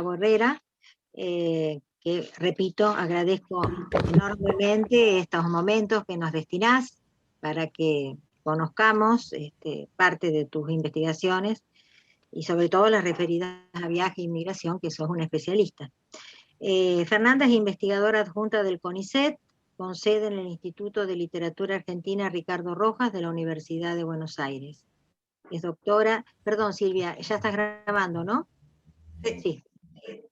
Borrera, que, repito, agradezco enormemente estos momentos que nos destinás para que conozcamos parte de tus investigaciones y sobre todo las referidas a viaje e inmigración, que sos una especialista. Fernanda es investigadora adjunta del CONICET, con sede en el Instituto de Literatura Argentina Ricardo Rojas de la Universidad de Buenos Aires. Es doctora, perdón Silvia, ya estás grabando, ¿no? Sí.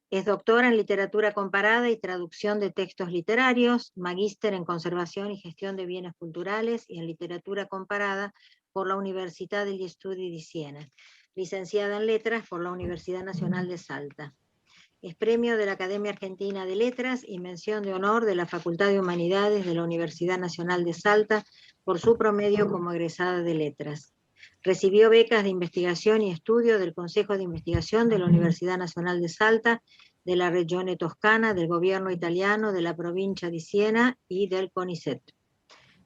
Es doctora en literatura comparada y traducción de textos literarios, magíster en conservación y gestión de bienes culturales y en literatura comparada por la Università degli Studi di Siena, licenciada en letras por la Universidad Nacional de Salta. Es premio de la Academia Argentina de Letras y mención de honor de la Facultad de Humanidades de la Universidad Nacional de Salta por su promedio como egresada de letras. Recibió becas de investigación y estudio del Consejo de Investigación de la Universidad Nacional de Salta, de la Regione Toscana, del gobierno italiano, de la provincia de Siena y del CONICET.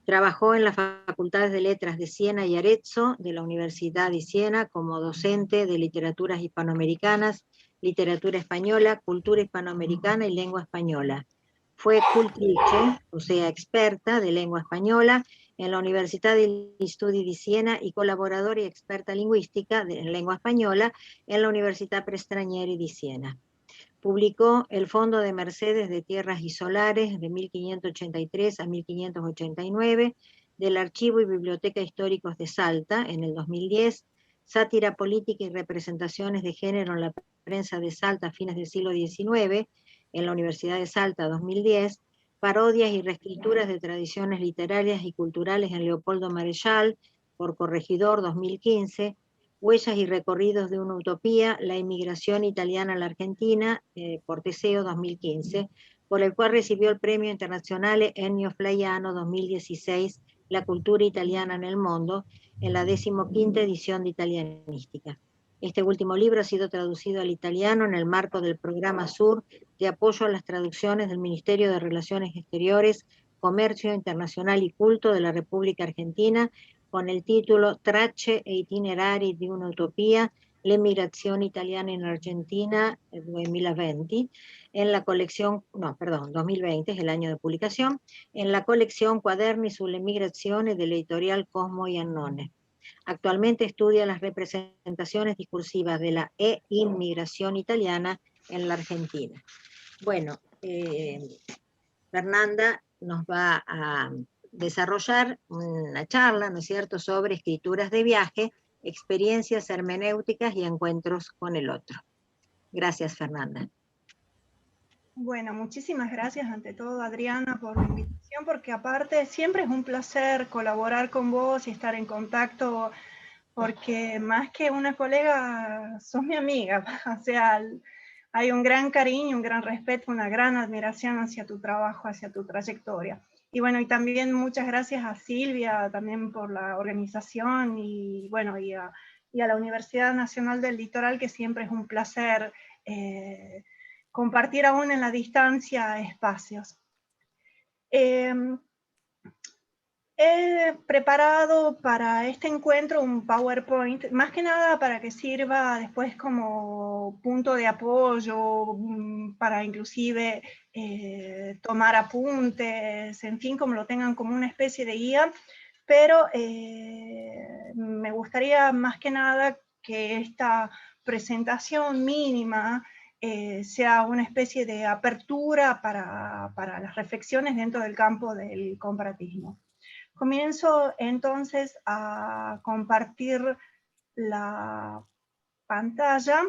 Trabajó en las facultades de letras de Siena y Arezzo, de la Universidad de Siena, como docente de literaturas hispanoamericanas, literatura española, cultura hispanoamericana y lengua española. Fue cultrice, o sea, experta de lengua española, en la Università degli Studi di Siena y colaboradora y experta lingüística en lengua española en la Università per Stranieri di Siena. Publicó El Fondo de Mercedes de Tierras y Solares de 1583 a 1589, del Archivo y Biblioteca Históricos de Salta en el 2010, Sátira política y representaciones de género en la prensa de Salta a fines del siglo XIX, en la Universidad de Salta 2010, Parodias y reescrituras de tradiciones literarias y culturales en Leopoldo Marechal, por Corregidor 2015, Huellas y recorridos de una utopía, la inmigración italiana a la Argentina, por Teseo 2015, por el cual recibió el Premio Internazionale Ennio Flaiano 2016, La cultura italiana en el mundo, en la 15ª edición de Italianística. Este último libro ha sido traducido al italiano en el marco del programa SUR de apoyo a las traducciones del Ministerio de Relaciones Exteriores, Comercio Internacional y Culto de la República Argentina, con el título Tracce e itinerari di un'utopia, l'emigrazione italiana in Argentina 2020, en la colección, 2020 es el año de publicación, en la colección Quaderni sull'emigrazione de la editorial Cosmo y Annone. Actualmente estudia las representaciones discursivas de la e-inmigración italiana en la Argentina. Bueno, Fernanda nos va a desarrollar una charla, ¿no es cierto?, sobre escrituras de viaje, experiencias hermenéuticas y encuentros con el otro. Gracias, Fernanda. Bueno, muchísimas gracias ante todo, Adriana, por la invitación, porque aparte siempre es un placer colaborar con vos y estar en contacto, porque más que una colega, sos mi amiga, o sea, hay un gran cariño, un gran respeto, una gran admiración hacia tu trabajo, hacia tu trayectoria. Y bueno, y también muchas gracias a Silvia también por la organización y bueno, y a la Universidad Nacional del Litoral, que siempre es un placer compartir aún en la distancia espacios. He preparado para este encuentro un PowerPoint, más que nada para que sirva después como punto de apoyo, para inclusive tomar apuntes, en fin, como lo tengan como una especie de guía, pero me gustaría más que nada que esta presentación mínima sea una especie de apertura para las reflexiones dentro del campo del comparatismo. Comienzo entonces a compartir la pantalla.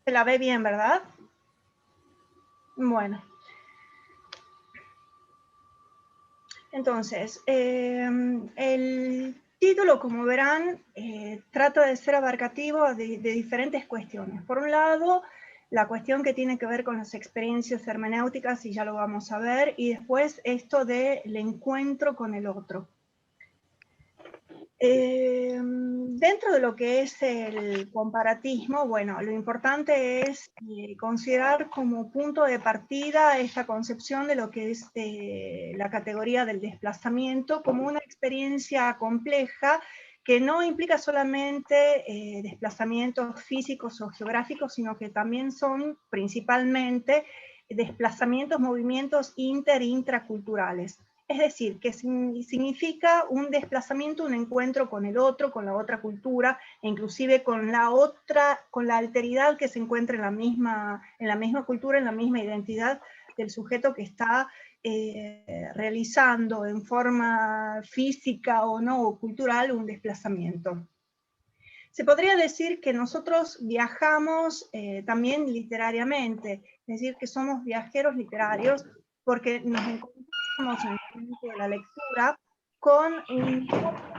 Se la ve bien, ¿verdad? Bueno. Entonces, el título, como verán, trata de ser abarcativo de diferentes cuestiones. Por un lado, la cuestión que tiene que ver con las experiencias hermenéuticas, y ya lo vamos a ver, y después esto del encuentro con el otro. Dentro de lo que es el comparatismo, bueno, lo importante es considerar como punto de partida esta concepción de lo que es la categoría del desplazamiento como una experiencia compleja que no implica solamente desplazamientos físicos o geográficos, sino que también son principalmente desplazamientos, movimientos intraculturales. Es decir, que significa un desplazamiento, un encuentro con el otro, con la otra cultura, e inclusive con la alteridad que se encuentra en la misma cultura, en la misma identidad del sujeto que está realizando en forma física o no, o cultural, un desplazamiento. Se podría decir que nosotros viajamos también literariamente, es decir, que somos viajeros literarios porque nos encontramos en el momento de la lectura con un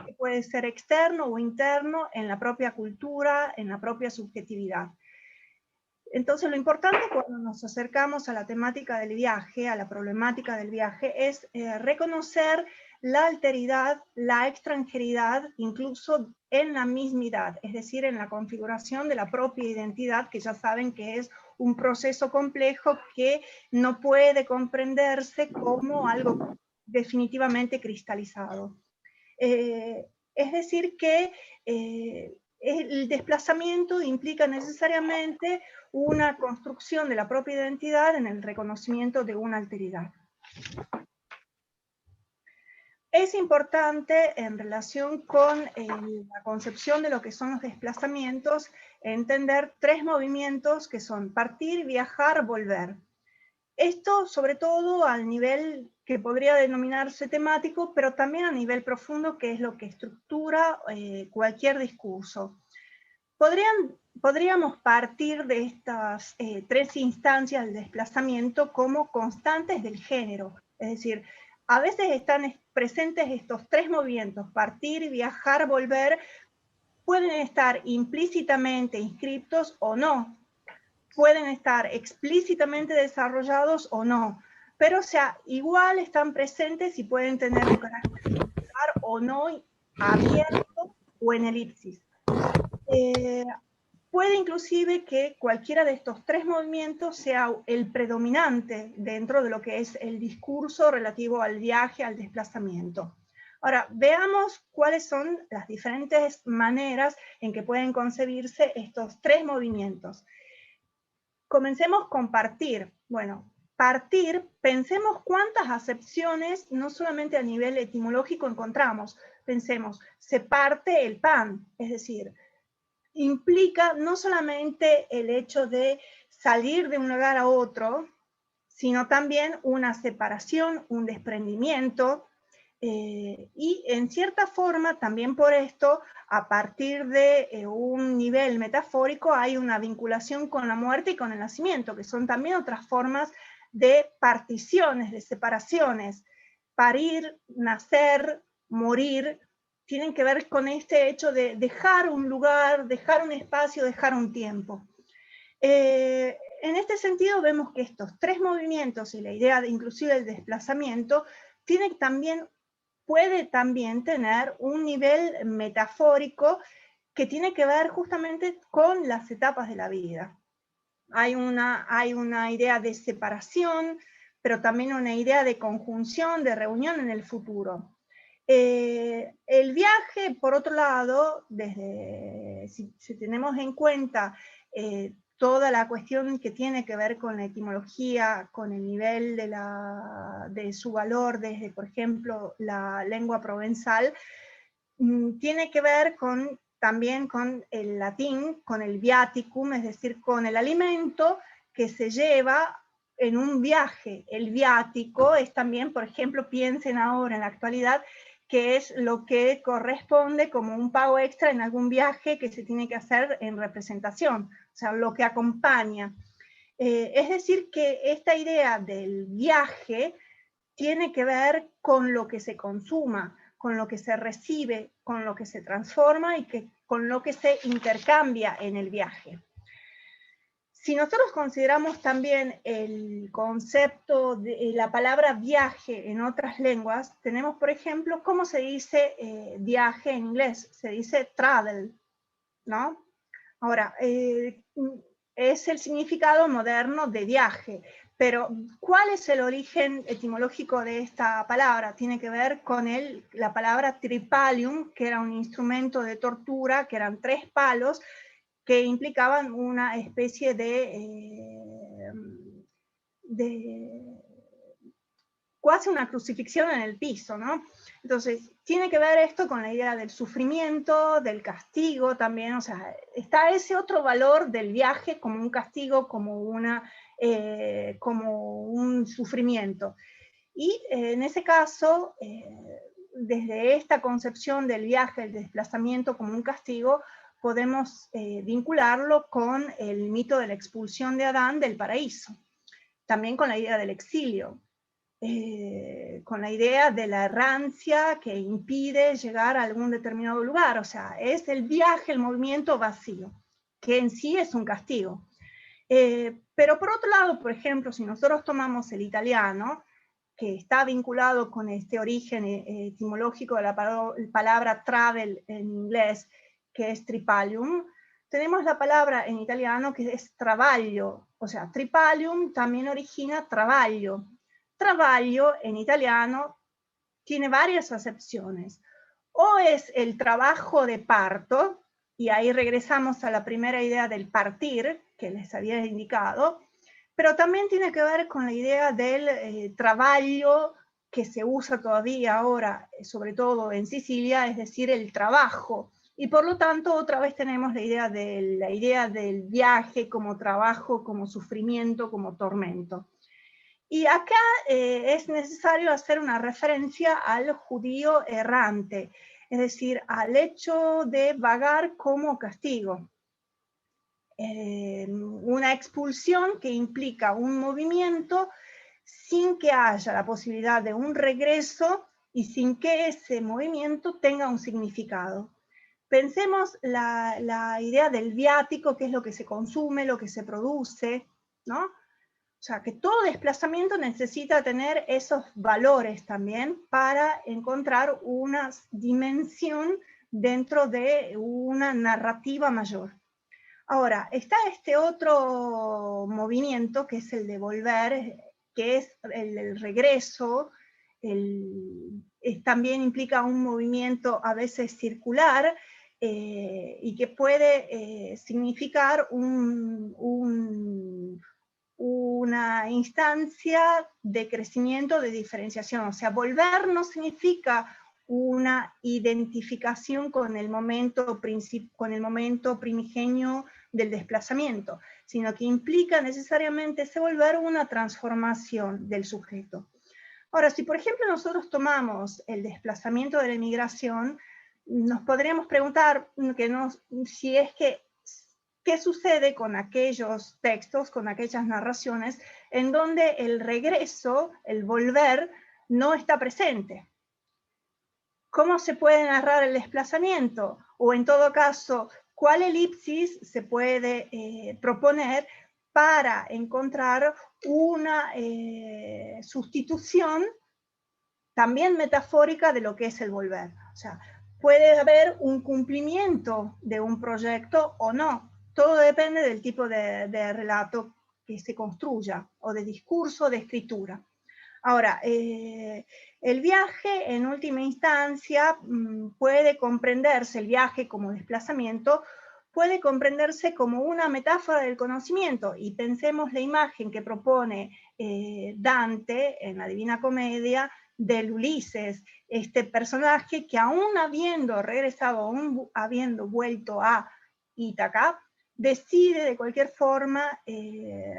que puede ser externo o interno en la propia cultura, en la propia subjetividad. Entonces, lo importante cuando nos acercamos a la temática del viaje, a la problemática del viaje, es reconocer la alteridad, la extranjeridad, incluso en la mismidad, es decir, en la configuración de la propia identidad, que ya saben que es un proceso complejo que no puede comprenderse como algo definitivamente cristalizado. Es decir que el desplazamiento implica necesariamente una construcción de la propia identidad en el reconocimiento de una alteridad. Es importante en relación con la concepción de lo que son los desplazamientos entender tres movimientos que son partir, viajar, volver. Esto sobre todo al nivel que podría denominarse temático, pero también a nivel profundo, que es lo que estructura cualquier discurso. Podríamos partir de estas tres instancias del desplazamiento como constantes del género, es decir, a veces están presentes estos tres movimientos, partir, viajar, volver, pueden estar implícitamente inscriptos o no, pueden estar explícitamente desarrollados o no, pero o sea, igual están presentes y pueden tener un carácter o no abierto o en elipsis. Puede inclusive que cualquiera de estos tres movimientos sea el predominante dentro de lo que es el discurso relativo al viaje, al desplazamiento. Ahora, veamos cuáles son las diferentes maneras en que pueden concebirse estos tres movimientos. Comencemos con partir. Bueno, partir, pensemos cuántas acepciones, no solamente a nivel etimológico, encontramos. Pensemos, se parte el pan, es decir, implica no solamente el hecho de salir de un lugar a otro, sino también una separación, un desprendimiento, y en cierta forma también por esto, a partir de un nivel metafórico, hay una vinculación con la muerte y con el nacimiento, que son también otras formas de particiones, de separaciones. Parir, nacer, morir, tienen que ver con este hecho de dejar un lugar, dejar un espacio, dejar un tiempo. En este sentido vemos que estos tres movimientos y la idea de inclusive el desplazamiento puede también tener un nivel metafórico que tiene que ver justamente con las etapas de la vida. Hay una idea de separación, pero también una idea de conjunción, de reunión en el futuro. El viaje, por otro lado, si tenemos en cuenta toda la cuestión que tiene que ver con la etimología, con el nivel de su valor desde, por ejemplo, la lengua provenzal, tiene que ver también con el latín, con el viaticum, es decir, con el alimento que se lleva en un viaje. El viático es también, por ejemplo, piensen ahora en la actualidad, que es lo que corresponde como un pago extra en algún viaje que se tiene que hacer en representación, o sea, lo que acompaña. Es decir, que esta idea del viaje tiene que ver con lo que se consuma, con lo que se recibe, con lo que se transforma y con lo que se intercambia en el viaje. Si nosotros consideramos también el concepto de la palabra viaje en otras lenguas, tenemos, por ejemplo, ¿cómo se dice viaje en inglés? Se dice travel, ¿no? Ahora, es el significado moderno de viaje, pero ¿cuál es el origen etimológico de esta palabra? Tiene que ver con la palabra tripalium, que era un instrumento de tortura, que eran 3 palos, que implicaban una especie de casi una crucifixión en el piso, ¿no? Entonces, tiene que ver esto con la idea del sufrimiento, del castigo también, o sea, está ese otro valor del viaje como un castigo, como un sufrimiento. Y en ese caso, desde esta concepción del viaje, el desplazamiento como un castigo, podemos vincularlo con el mito de la expulsión de Adán del paraíso, también con la idea del exilio, con la idea de la errancia que impide llegar a algún determinado lugar, o sea, es el viaje, el movimiento vacío, que en sí es un castigo. Pero por otro lado, por ejemplo, si nosotros tomamos el italiano, que está vinculado con este origen etimológico de la palabra travel en inglés, que es tripalium, tenemos la palabra en italiano que es trabaglio, o sea, tripalium también origina trabaglio. Trabaglio en italiano tiene varias acepciones. O es el trabajo de parto, y ahí regresamos a la primera idea del partir, que les había indicado, pero también tiene que ver con la idea del trabajo que se usa todavía ahora, sobre todo en Sicilia, es decir, el trabajo. Y por lo tanto, otra vez tenemos la idea del viaje como trabajo, como sufrimiento, como tormento. Y acá es necesario hacer una referencia al judío errante, es decir, al hecho de vagar como castigo. Una expulsión que implica un movimiento sin que haya la posibilidad de un regreso y sin que ese movimiento tenga un significado. Pensemos la idea del viático, que es lo que se consume, lo que se produce, ¿no? O sea, que todo desplazamiento necesita tener esos valores también para encontrar una dimensión dentro de una narrativa mayor. Ahora, está este otro movimiento, que es el de volver, que es el regreso, también implica un movimiento a veces circular, y que puede significar una instancia de crecimiento, de diferenciación. O sea, volver no significa una identificación con el momento primigenio del desplazamiento, sino que implica necesariamente ese volver una transformación del sujeto. Ahora, si por ejemplo nosotros tomamos el desplazamiento de la migración, nos podríamos preguntar si es que ¿qué sucede con aquellos textos, con aquellas narraciones en donde el regreso, el volver, no está presente? ¿Cómo se puede narrar el desplazamiento? O en todo caso, ¿cuál elipsis se puede proponer para encontrar una sustitución también metafórica de lo que es el volver? O sea, puede haber un cumplimiento de un proyecto o no. Todo depende del tipo de relato que se construya, o de discurso, de escritura. Ahora, el viaje, en última instancia, puede comprenderse, el viaje como desplazamiento, puede comprenderse como una metáfora del conocimiento, y pensemos la imagen que propone Dante en la Divina Comedia del Ulises, este personaje que aún habiendo regresado, aún habiendo vuelto a Ítaca, decide de cualquier forma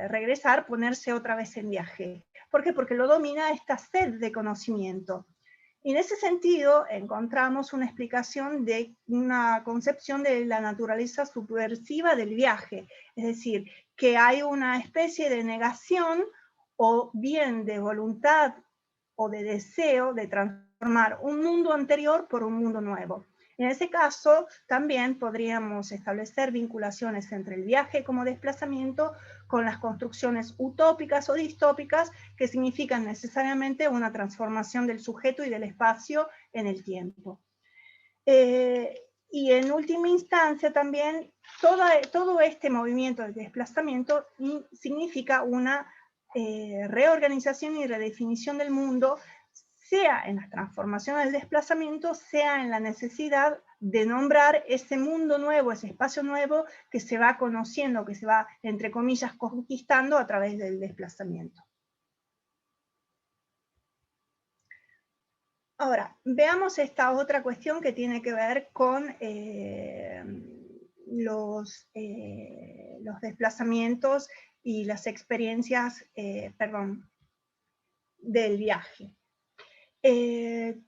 regresar, ponerse otra vez en viaje. ¿Por qué? Porque lo domina esta sed de conocimiento. Y en ese sentido encontramos una explicación de una concepción de la naturaleza subversiva del viaje, es decir, que hay una especie de negación o bien de voluntad o de deseo de transformar un mundo anterior por un mundo nuevo. Y en ese caso, también podríamos establecer vinculaciones entre el viaje como desplazamiento con las construcciones utópicas o distópicas, que significan necesariamente una transformación del sujeto y del espacio en el tiempo. Y en última instancia también, todo este movimiento de desplazamiento significa una reorganización y redefinición del mundo, sea en la transformación del desplazamiento, sea en la necesidad de nombrar ese mundo nuevo, ese espacio nuevo que se va conociendo, que se va, entre comillas, conquistando a través del desplazamiento. Ahora, veamos esta otra cuestión que tiene que ver con los desplazamientos y las experiencias, del viaje. El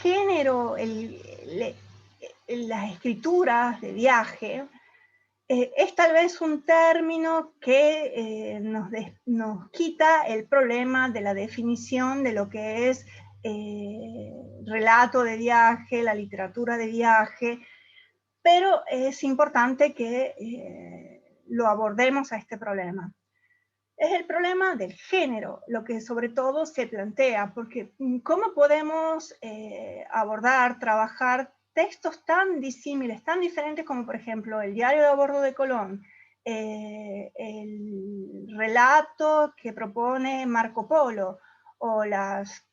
género, las escrituras de viaje, es tal vez un término que nos quita el problema de la definición de lo que es relato de viaje, la literatura de viaje, pero es importante que lo abordemos a este problema. Es el problema del género, lo que sobre todo se plantea, porque ¿cómo podemos abordar, trabajar textos tan disímiles, tan diferentes como por ejemplo el diario de a bordo de Colón, el relato que propone Marco Polo, o las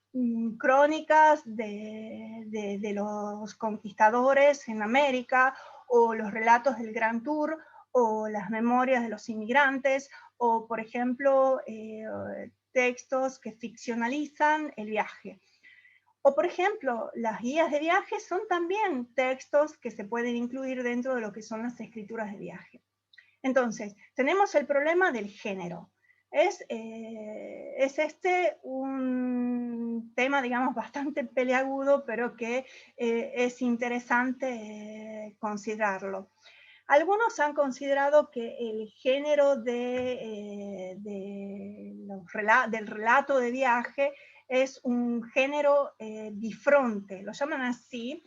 crónicas de los conquistadores en América, o los relatos del Gran Tour, o las memorias de los inmigrantes, o por ejemplo textos que ficcionalizan el viaje? O por ejemplo, las guías de viaje son también textos que se pueden incluir dentro de lo que son las escrituras de viaje. Entonces, tenemos el problema del género. Es este un tema, digamos, bastante peliagudo, pero que es interesante considerarlo. Algunos han considerado que el género del relato de viaje es un género bifronte, lo llaman así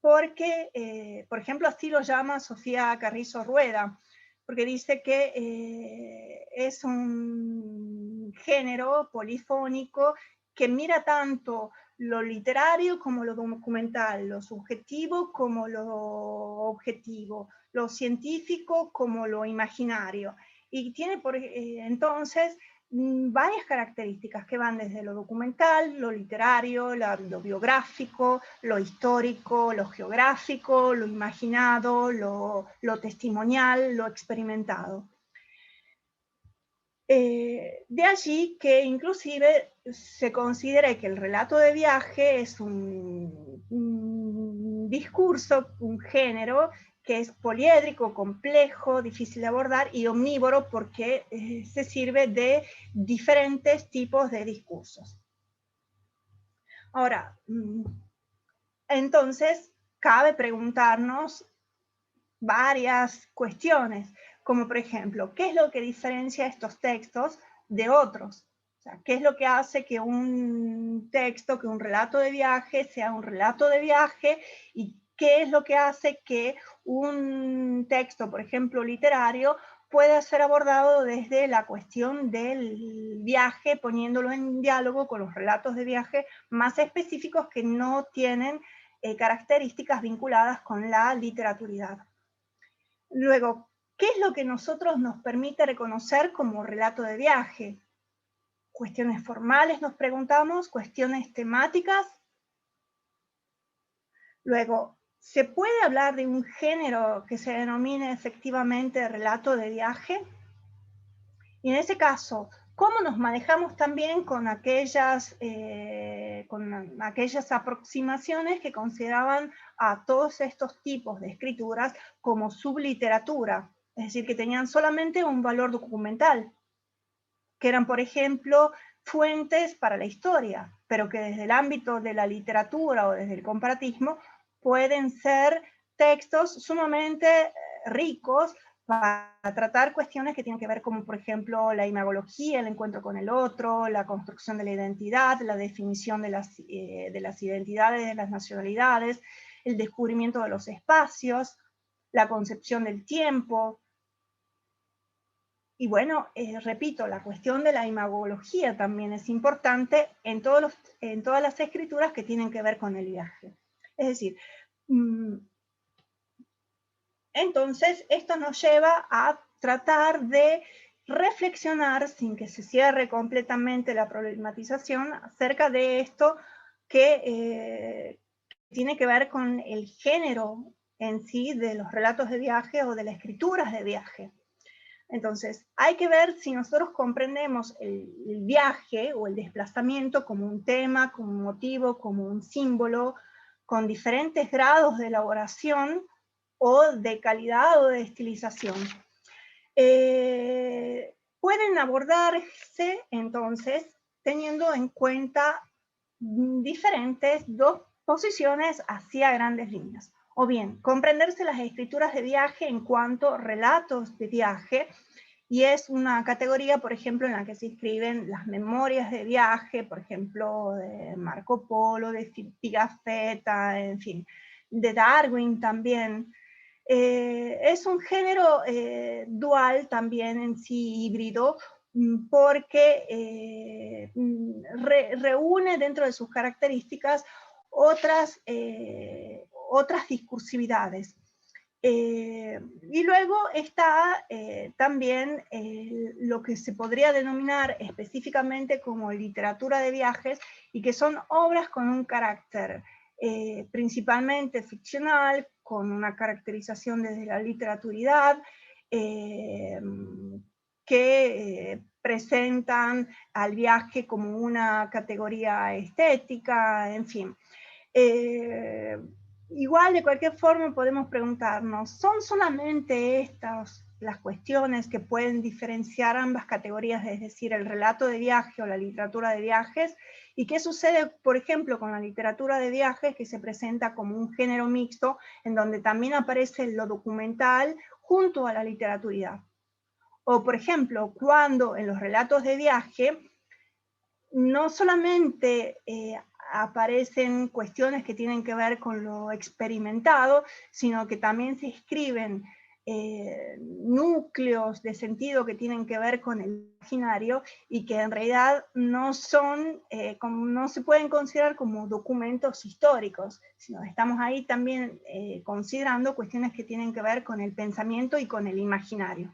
porque, por ejemplo, así lo llama Sofía Carrizo Rueda, porque dice que es un género polifónico que mira tanto lo literario como lo documental, lo subjetivo como lo objetivo, lo científico como lo imaginario. Y tiene entonces varias características que van desde lo documental, lo literario, lo biográfico, lo histórico, lo geográfico, lo imaginado, lo testimonial, lo experimentado. De allí que inclusive se considere que el relato de viaje es un discurso, un género que es poliédrico, complejo, difícil de abordar y omnívoro porque se sirve de diferentes tipos de discursos. Ahora, entonces cabe preguntarnos varias cuestiones, como por ejemplo, ¿qué es lo que diferencia estos textos de otros? O sea, ¿qué es lo que hace que un texto, que un relato de viaje sea un relato de viaje? ¿Y qué es lo que hace que un texto, por ejemplo, literario, pueda ser abordado desde la cuestión del viaje, poniéndolo en diálogo con los relatos de viaje más específicos que no tienen características vinculadas con la literaturidad? Luego, ¿qué es lo que nosotros nos permite reconocer como relato de viaje? Cuestiones formales nos preguntamos, cuestiones temáticas. Luego, ¿se puede hablar de un género que se denomine efectivamente relato de viaje? Y en ese caso, ¿cómo nos manejamos también con aquellas aproximaciones que consideraban a todos estos tipos de escrituras como subliteratura? Es decir, que tenían solamente un valor documental, que eran, por ejemplo, fuentes para la historia, pero que desde el ámbito de la literatura o desde el comparatismo pueden ser textos sumamente ricos para tratar cuestiones que tienen que ver como, por ejemplo, la imagología, el encuentro con el otro, la construcción de la identidad, la definición de las identidades, de las nacionalidades, el descubrimiento de los espacios, la concepción del tiempo. Y bueno, repito, la cuestión de la imagología también es importante en todas las escrituras que tienen que ver con el viaje. Es decir, entonces esto nos lleva a tratar de reflexionar, sin que se cierre completamente la problematización, acerca de esto que tiene que ver con el género en sí de los relatos de viaje o de las escrituras de viaje. Entonces, hay que ver si nosotros comprendemos el viaje o el desplazamiento como un tema, como un motivo, como un símbolo, con diferentes grados de elaboración o de calidad o de estilización. Pueden abordarse, entonces, teniendo en cuenta diferentes dos posiciones hacia grandes líneas. O bien, comprenderse las escrituras de viaje en cuanto a relatos de viaje, y es una categoría, por ejemplo, en la que se inscriben las memorias de viaje, por ejemplo, de Marco Polo, de Pigafetta, en fin, de Darwin también. Es un género dual también en sí, híbrido, porque reúne dentro de sus características otras discursividades. Y luego está también lo que se podría denominar específicamente como literatura de viajes, y que son obras con un carácter principalmente ficcional, con una caracterización desde la literaturidad, que presentan al viaje como una categoría estética, en fin. Igual, de cualquier forma, podemos preguntarnos, ¿son solamente estas las cuestiones que pueden diferenciar ambas categorías, es decir, el relato de viaje o la literatura de viajes? ¿Y qué sucede, por ejemplo, con la literatura de viajes, que se presenta como un género mixto, en donde también aparece lo documental junto a la literatura? O, por ejemplo, cuando en los relatos de viaje no solamente aparecen cuestiones que tienen que ver con lo experimentado, sino que también se escriben núcleos de sentido que tienen que ver con el imaginario, y que en realidad no se pueden considerar como documentos históricos, sino estamos ahí también considerando cuestiones que tienen que ver con el pensamiento y con el imaginario.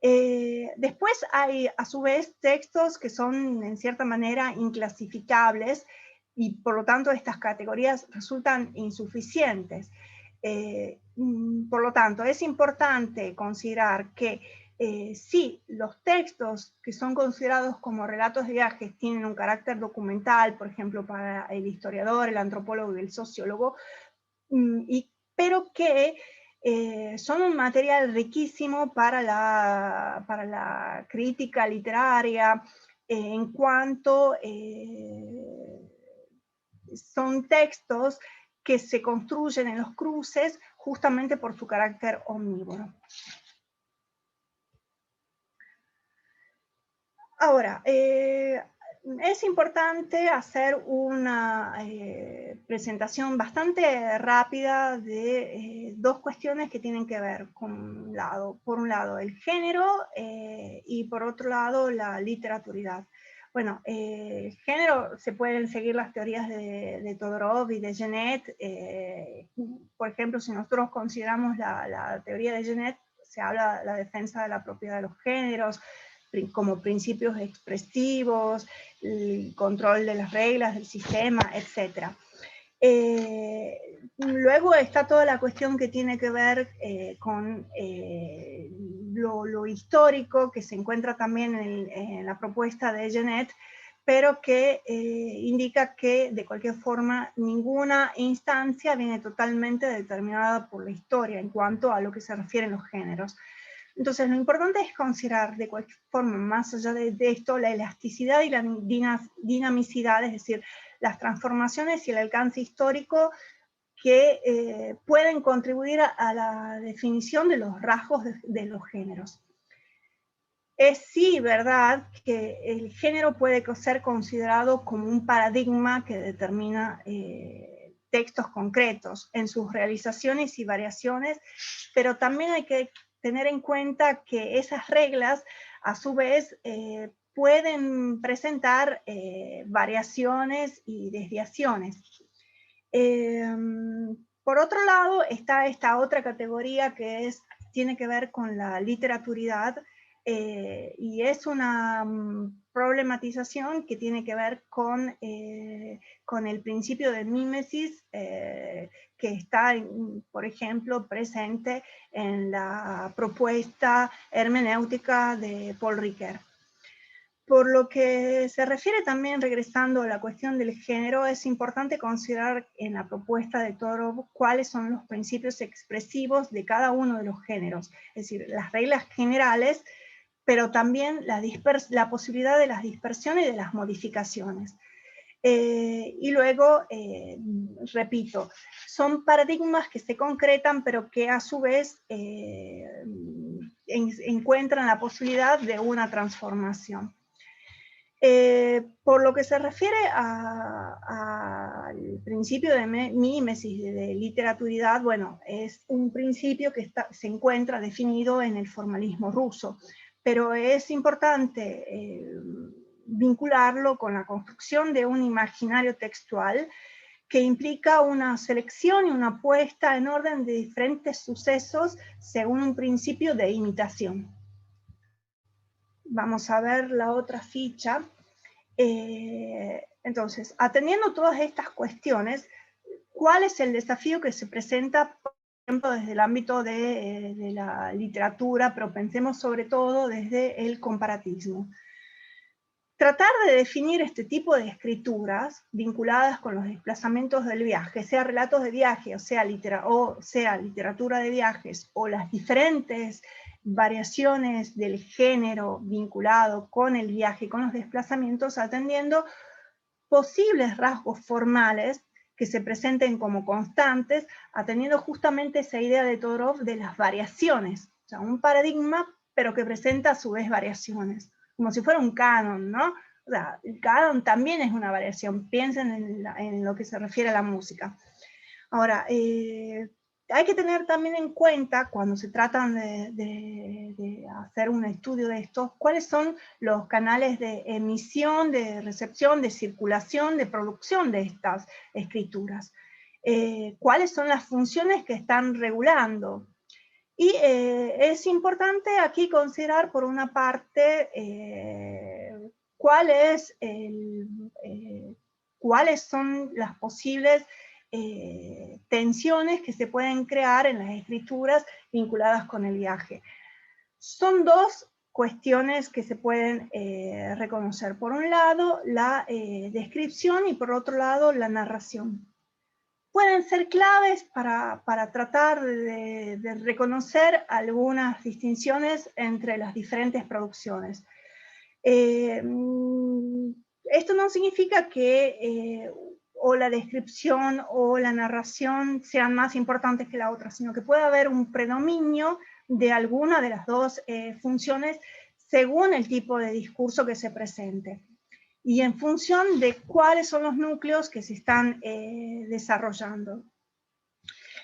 Después hay, a su vez, textos que son, en cierta manera, inclasificables, y por lo tanto estas categorías resultan insuficientes. Por lo tanto, es importante considerar que sí, los textos que son considerados como relatos de viajes tienen un carácter documental, por ejemplo, para el historiador, el antropólogo y el sociólogo, pero que son un material riquísimo para la crítica literaria, en cuanto son textos que se construyen en los cruces justamente por su carácter omnívoro. Ahora, es importante hacer una presentación bastante rápida de dos cuestiones que tienen que ver con, por un lado, el género, y por otro lado, la literaturidad. Bueno, el género, se pueden seguir las teorías de Todorov y de Genet. Por ejemplo, si nosotros consideramos la teoría de Genet, se habla de la defensa de la propiedad de los géneros como principios expresivos, el control de las reglas del sistema, etc. Luego está toda la cuestión que tiene que ver con lo histórico, que se encuentra también en la propuesta de Genet, pero que indica que, de cualquier forma, ninguna instancia viene totalmente determinada por la historia en cuanto a lo que se refieren los géneros. Entonces, lo importante es considerar, de cualquier forma, más allá de esto, la elasticidad y la dinamicidad, es decir, las transformaciones y el alcance histórico que pueden contribuir a la definición de los rasgos de los géneros. Es sí verdad que el género puede ser considerado como un paradigma que determina textos concretos en sus realizaciones y variaciones, pero también hay que tener en cuenta que esas reglas, a su vez, pueden presentar variaciones y desviaciones. Por otro lado, está esta otra categoría que tiene que ver con la literaturidad, y es una problematización que tiene que ver con el principio de mímesis, que está, por ejemplo, presente en la propuesta hermenéutica de Paul Ricoeur. Por lo que se refiere también, regresando a la cuestión del género, es importante considerar en la propuesta de Torov cuáles son los principios expresivos de cada uno de los géneros, es decir, las reglas generales, pero también la posibilidad de las dispersiones y de las modificaciones. Y luego, repito, son paradigmas que se concretan, pero que a su vez encuentran la posibilidad de una transformación. Por lo que se refiere al principio de mímesis, de literaturidad, bueno, es un principio que se encuentra definido en el formalismo ruso, pero es importante vincularlo con la construcción de un imaginario textual que implica una selección y una puesta en orden de diferentes sucesos según un principio de imitación. Vamos a ver la otra ficha. Entonces, atendiendo todas estas cuestiones, ¿cuál es el desafío que se presenta, por ejemplo, desde el ámbito de la literatura, pero pensemos sobre todo desde el comparatismo? Tratar de definir este tipo de escrituras vinculadas con los desplazamientos del viaje, sea relatos de viaje, o sea literatura de viajes, o las diferentes variaciones del género vinculado con el viaje, con los desplazamientos, atendiendo posibles rasgos formales que se presenten como constantes, atendiendo justamente esa idea de Torov de las variaciones, o sea, un paradigma, pero que presenta a su vez variaciones, como si fuera un canon, ¿no? O sea, el canon también es una variación, piensen en lo que se refiere a la música. Ahora, hay que tener también en cuenta, cuando se tratan de hacer un estudio de esto, cuáles son los canales de emisión, de recepción, de circulación, de producción de estas escrituras. Cuáles son las funciones que están regulando. Y es importante aquí considerar, por una parte, cuáles son las posibles tensiones que se pueden crear en las escrituras vinculadas con el viaje. Son dos cuestiones que se pueden reconocer. Por un lado, la descripción, y por otro lado, la narración. Pueden ser claves para tratar de reconocer algunas distinciones entre las diferentes producciones. Esto no significa que o la descripción o la narración sean más importantes que la otra, sino que puede haber un predominio de alguna de las dos funciones según el tipo de discurso que se presente y en función de cuáles son los núcleos que se están desarrollando.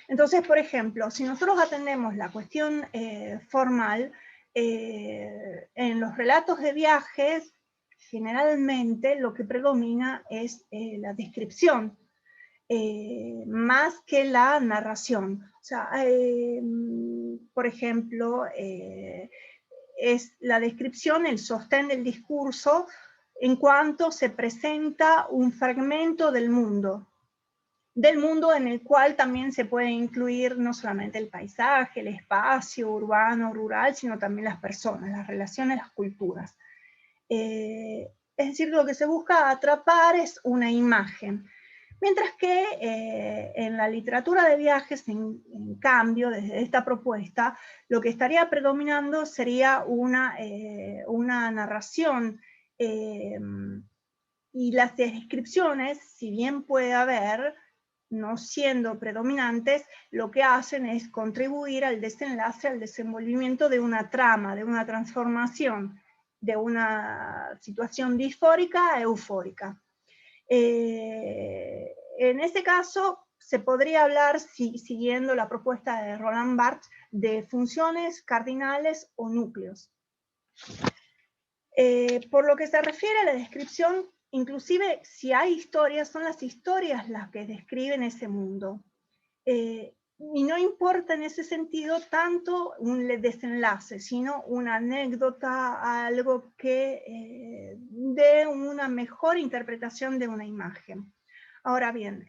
Entonces, por ejemplo, si nosotros atendemos la cuestión formal, en los relatos de viajes, generalmente lo que predomina es la descripción, más que la narración. O sea, por ejemplo, es la descripción, el sostén del discurso, en cuanto se presenta un fragmento del mundo en el cual también se puede incluir no solamente el paisaje, el espacio urbano, rural, sino también las personas, las relaciones, las culturas. Es decir, lo que se busca atrapar es una imagen. Mientras que en la literatura de viajes, en cambio, desde esta propuesta, lo que estaría predominando sería una narración, y las descripciones, si bien puede haber, no siendo predominantes, lo que hacen es contribuir al desenlace, al desenvolvimiento de una trama, de una transformación de una situación disfórica a eufórica. En ese caso, se podría hablar, siguiendo la propuesta de Roland Barthes, de funciones cardinales o núcleos. Por lo que se refiere a la descripción, inclusive si hay historias, son las historias las que describen ese mundo. Y no importa en ese sentido tanto un desenlace, sino una anécdota, algo que dé una mejor interpretación de una imagen. Ahora bien,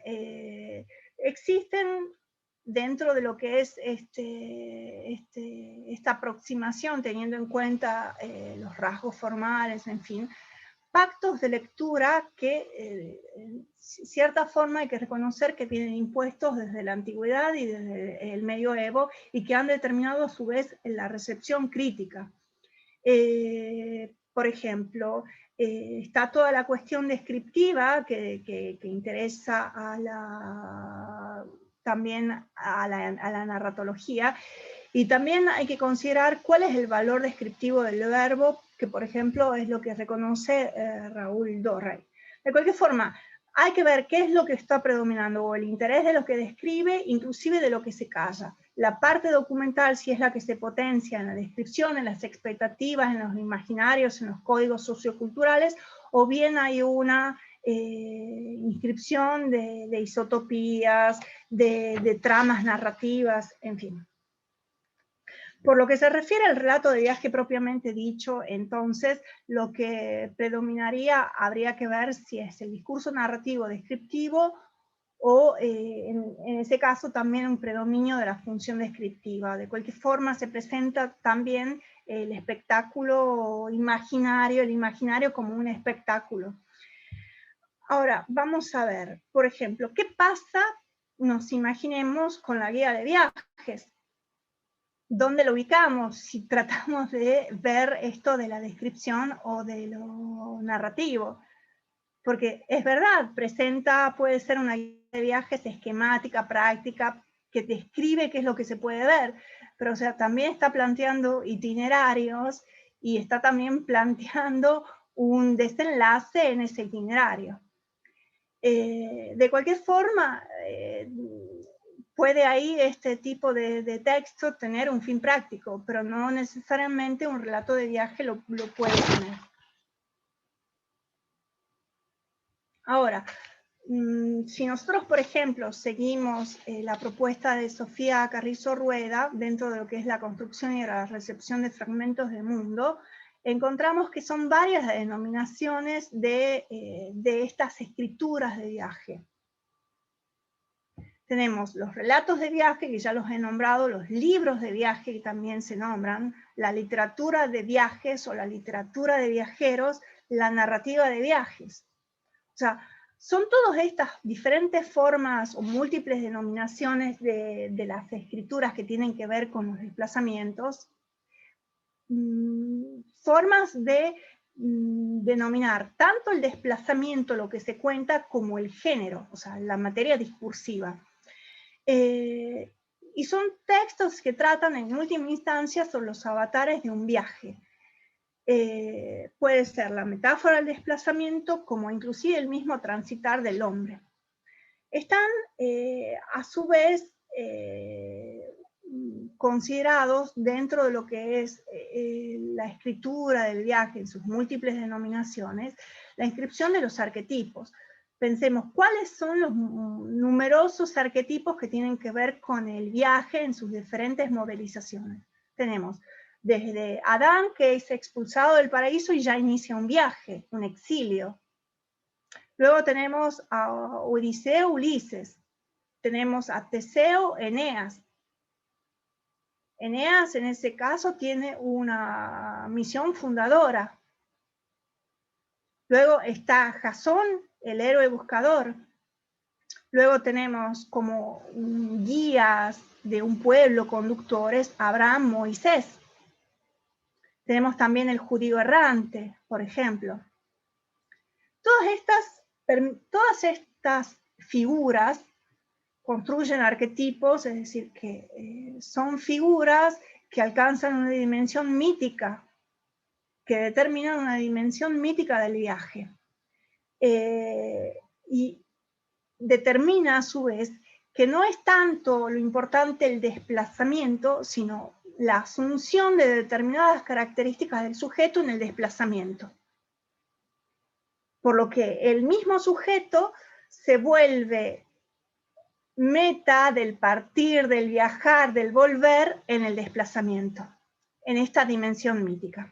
existen dentro de lo que es esta aproximación, teniendo en cuenta los rasgos formales, en fin, pactos de lectura que, en cierta forma, hay que reconocer que vienen impuestos desde la antigüedad y desde el medioevo y que han determinado a su vez la recepción crítica. Por ejemplo, está toda la cuestión descriptiva que interesa también a la narratología, y también hay que considerar cuál es el valor descriptivo del verbo, que por ejemplo es lo que reconoce Raúl Dorrey. De cualquier forma, hay que ver qué es lo que está predominando, o el interés de lo que describe, inclusive de lo que se calla. La parte documental, si es la que se potencia en la descripción, en las expectativas, en los imaginarios, en los códigos socioculturales, o bien hay una inscripción de isotopías, de tramas narrativas, en fin. Por lo que se refiere al relato de viaje propiamente dicho, entonces, lo que predominaría habría que ver si es el discurso narrativo descriptivo o, en ese caso, también un predominio de la función descriptiva. De cualquier forma, se presenta también el espectáculo imaginario, el imaginario como un espectáculo. Ahora, vamos a ver, por ejemplo, ¿qué pasa? Nos imaginemos con la guía de viajes. ¿Dónde lo ubicamos? Si tratamos de ver esto de la descripción o de lo narrativo. Porque es verdad, puede ser una guía de viajes esquemática, práctica, que describe qué es lo que se puede ver, pero o sea, también está planteando itinerarios y está también planteando un desenlace en ese itinerario. De cualquier forma, puede ahí este tipo de texto tener un fin práctico, pero no necesariamente un relato de viaje lo puede tener. Ahora, si nosotros, por ejemplo, seguimos la propuesta de Sofía Carrizo Rueda dentro de lo que es la construcción y la recepción de fragmentos del mundo, encontramos que son varias denominaciones de estas escrituras de viaje. Tenemos los relatos de viaje, que ya los he nombrado, los libros de viaje, que también se nombran, la literatura de viajes o la literatura de viajeros, la narrativa de viajes. O sea, son todas estas diferentes formas o múltiples denominaciones de las escrituras que tienen que ver con los desplazamientos, formas de denominar tanto el desplazamiento, lo que se cuenta, como el género, o sea, la materia discursiva. Y son textos que tratan en última instancia sobre los avatares de un viaje. Puede ser la metáfora del desplazamiento, como inclusive el mismo transitar del hombre. Están a su vez considerados dentro de lo que es la escritura del viaje en sus múltiples denominaciones, la inscripción de los arquetipos. Pensemos, ¿cuáles son los numerosos arquetipos que tienen que ver con el viaje en sus diferentes modelizaciones? Tenemos desde Adán, que es expulsado del paraíso y ya inicia un viaje, un exilio. Luego tenemos a Odiseo, Ulises. Tenemos a Teseo, Eneas. Eneas, en ese caso, tiene una misión fundadora. Luego está Jasón, el héroe buscador. Luego tenemos como guías de un pueblo, conductores, Abraham, Moisés. Tenemos también el judío errante, por ejemplo. Todas estas figuras construyen arquetipos, es decir, que son figuras que alcanzan una dimensión mítica, que determinan una dimensión mítica del viaje. Y determina a su vez que no es tanto lo importante el desplazamiento, sino la asunción de determinadas características del sujeto en el desplazamiento. Por lo que el mismo sujeto se vuelve meta del partir, del viajar, del volver en el desplazamiento, en esta dimensión mítica.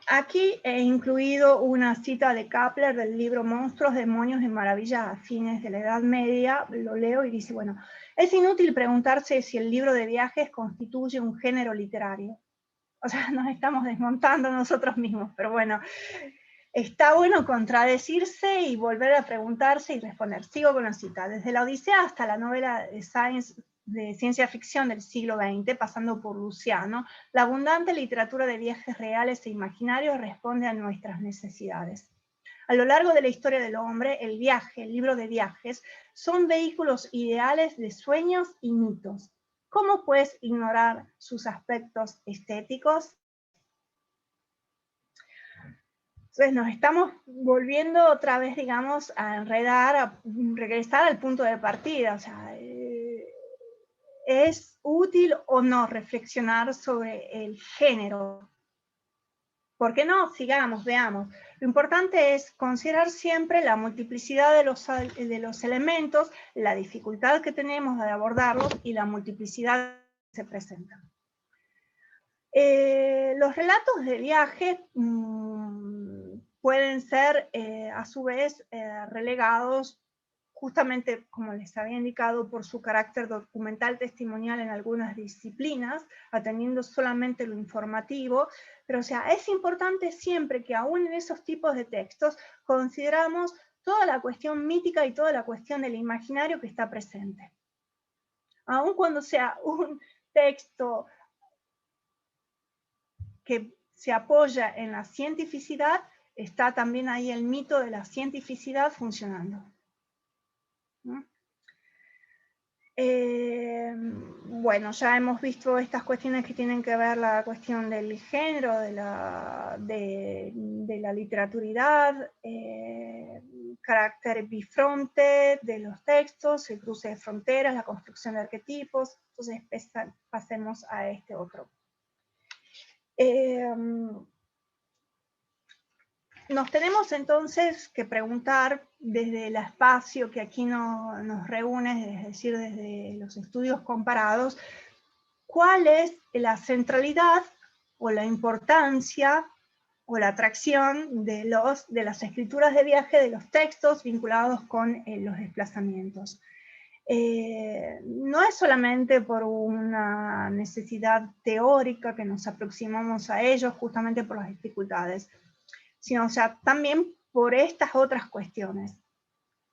Aquí he incluido una cita de Kepler del libro Monstruos, Demonios y Maravillas a fines de la Edad Media. Lo leo y dice, bueno, es inútil preguntarse si el libro de viajes constituye un género literario. O sea, nos estamos desmontando nosotros mismos, pero bueno, está bueno contradecirse y volver a preguntarse y responder. Sigo con la cita. Desde la Odisea hasta la novela de ciencia ficción del siglo XX, pasando por Luciano, la abundante literatura de viajes reales e imaginarios responde a nuestras necesidades. A lo largo de la historia del hombre, el viaje, el libro de viajes, son vehículos ideales de sueños y mitos. ¿Cómo pues ignorar sus aspectos estéticos? Entonces nos estamos volviendo otra vez, digamos, a enredar, a regresar al punto de partida. O sea, ¿es útil o no reflexionar sobre el género? ¿Por qué no? Sigamos, veamos. Lo importante es considerar siempre la multiplicidad de los elementos, la dificultad que tenemos de abordarlos y la multiplicidad que se presentan. Los relatos de viaje pueden ser, a su vez, relegados, justamente como les había indicado, por su carácter documental testimonial en algunas disciplinas, atendiendo solamente lo informativo, pero o sea, es importante siempre que aún en esos tipos de textos consideramos toda la cuestión mítica y toda la cuestión del imaginario que está presente. Aun cuando sea un texto que se apoya en la cientificidad, está también ahí el mito de la cientificidad funcionando. Bueno, ya hemos visto estas cuestiones que tienen que ver la cuestión del género, de la literaturidad, carácter bifronte de los textos, el cruce de fronteras, la construcción de arquetipos. Entonces pasemos a este otro. Nos tenemos entonces que preguntar desde el espacio que aquí nos reúne, es decir, desde los estudios comparados, ¿cuál es la centralidad o la importancia o la atracción de las escrituras de viaje, de los textos vinculados con los desplazamientos? No es solamente por una necesidad teórica que nos aproximamos a ellos justamente por las dificultades, sino, o sea, también por estas otras cuestiones.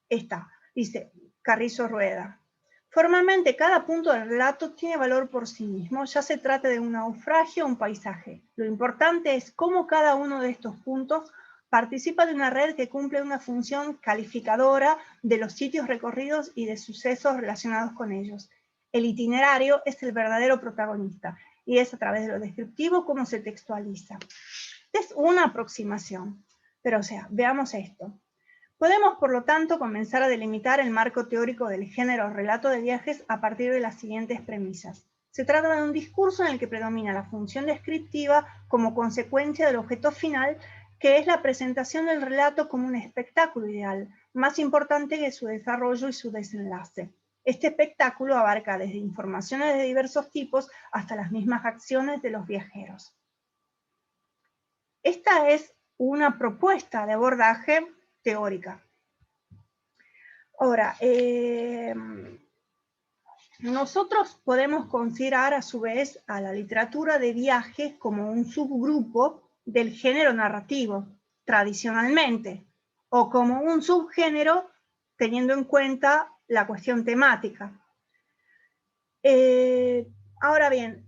Esta, dice Carrizo Rueda. Formalmente, cada punto del relato tiene valor por sí mismo, ya se trate de un naufragio o un paisaje. Lo importante es cómo cada uno de estos puntos participa de una red que cumple una función calificadora de los sitios recorridos y de sucesos relacionados con ellos. El itinerario es el verdadero protagonista, y es a través de lo descriptivo cómo se textualiza. Es una aproximación, pero o sea, veamos esto. Podemos, por lo tanto, comenzar a delimitar el marco teórico del género relato de viajes a partir de las siguientes premisas. Se trata de un discurso en el que predomina la función descriptiva como consecuencia del objeto final, que es la presentación del relato como un espectáculo ideal, más importante que su desarrollo y su desenlace. Este espectáculo abarca desde informaciones de diversos tipos hasta las mismas acciones de los viajeros. Esta es una propuesta de abordaje teórica. Ahora, nosotros podemos considerar a su vez a la literatura de viajes como un subgrupo del género narrativo, tradicionalmente, o como un subgénero teniendo en cuenta la cuestión temática. Ahora bien,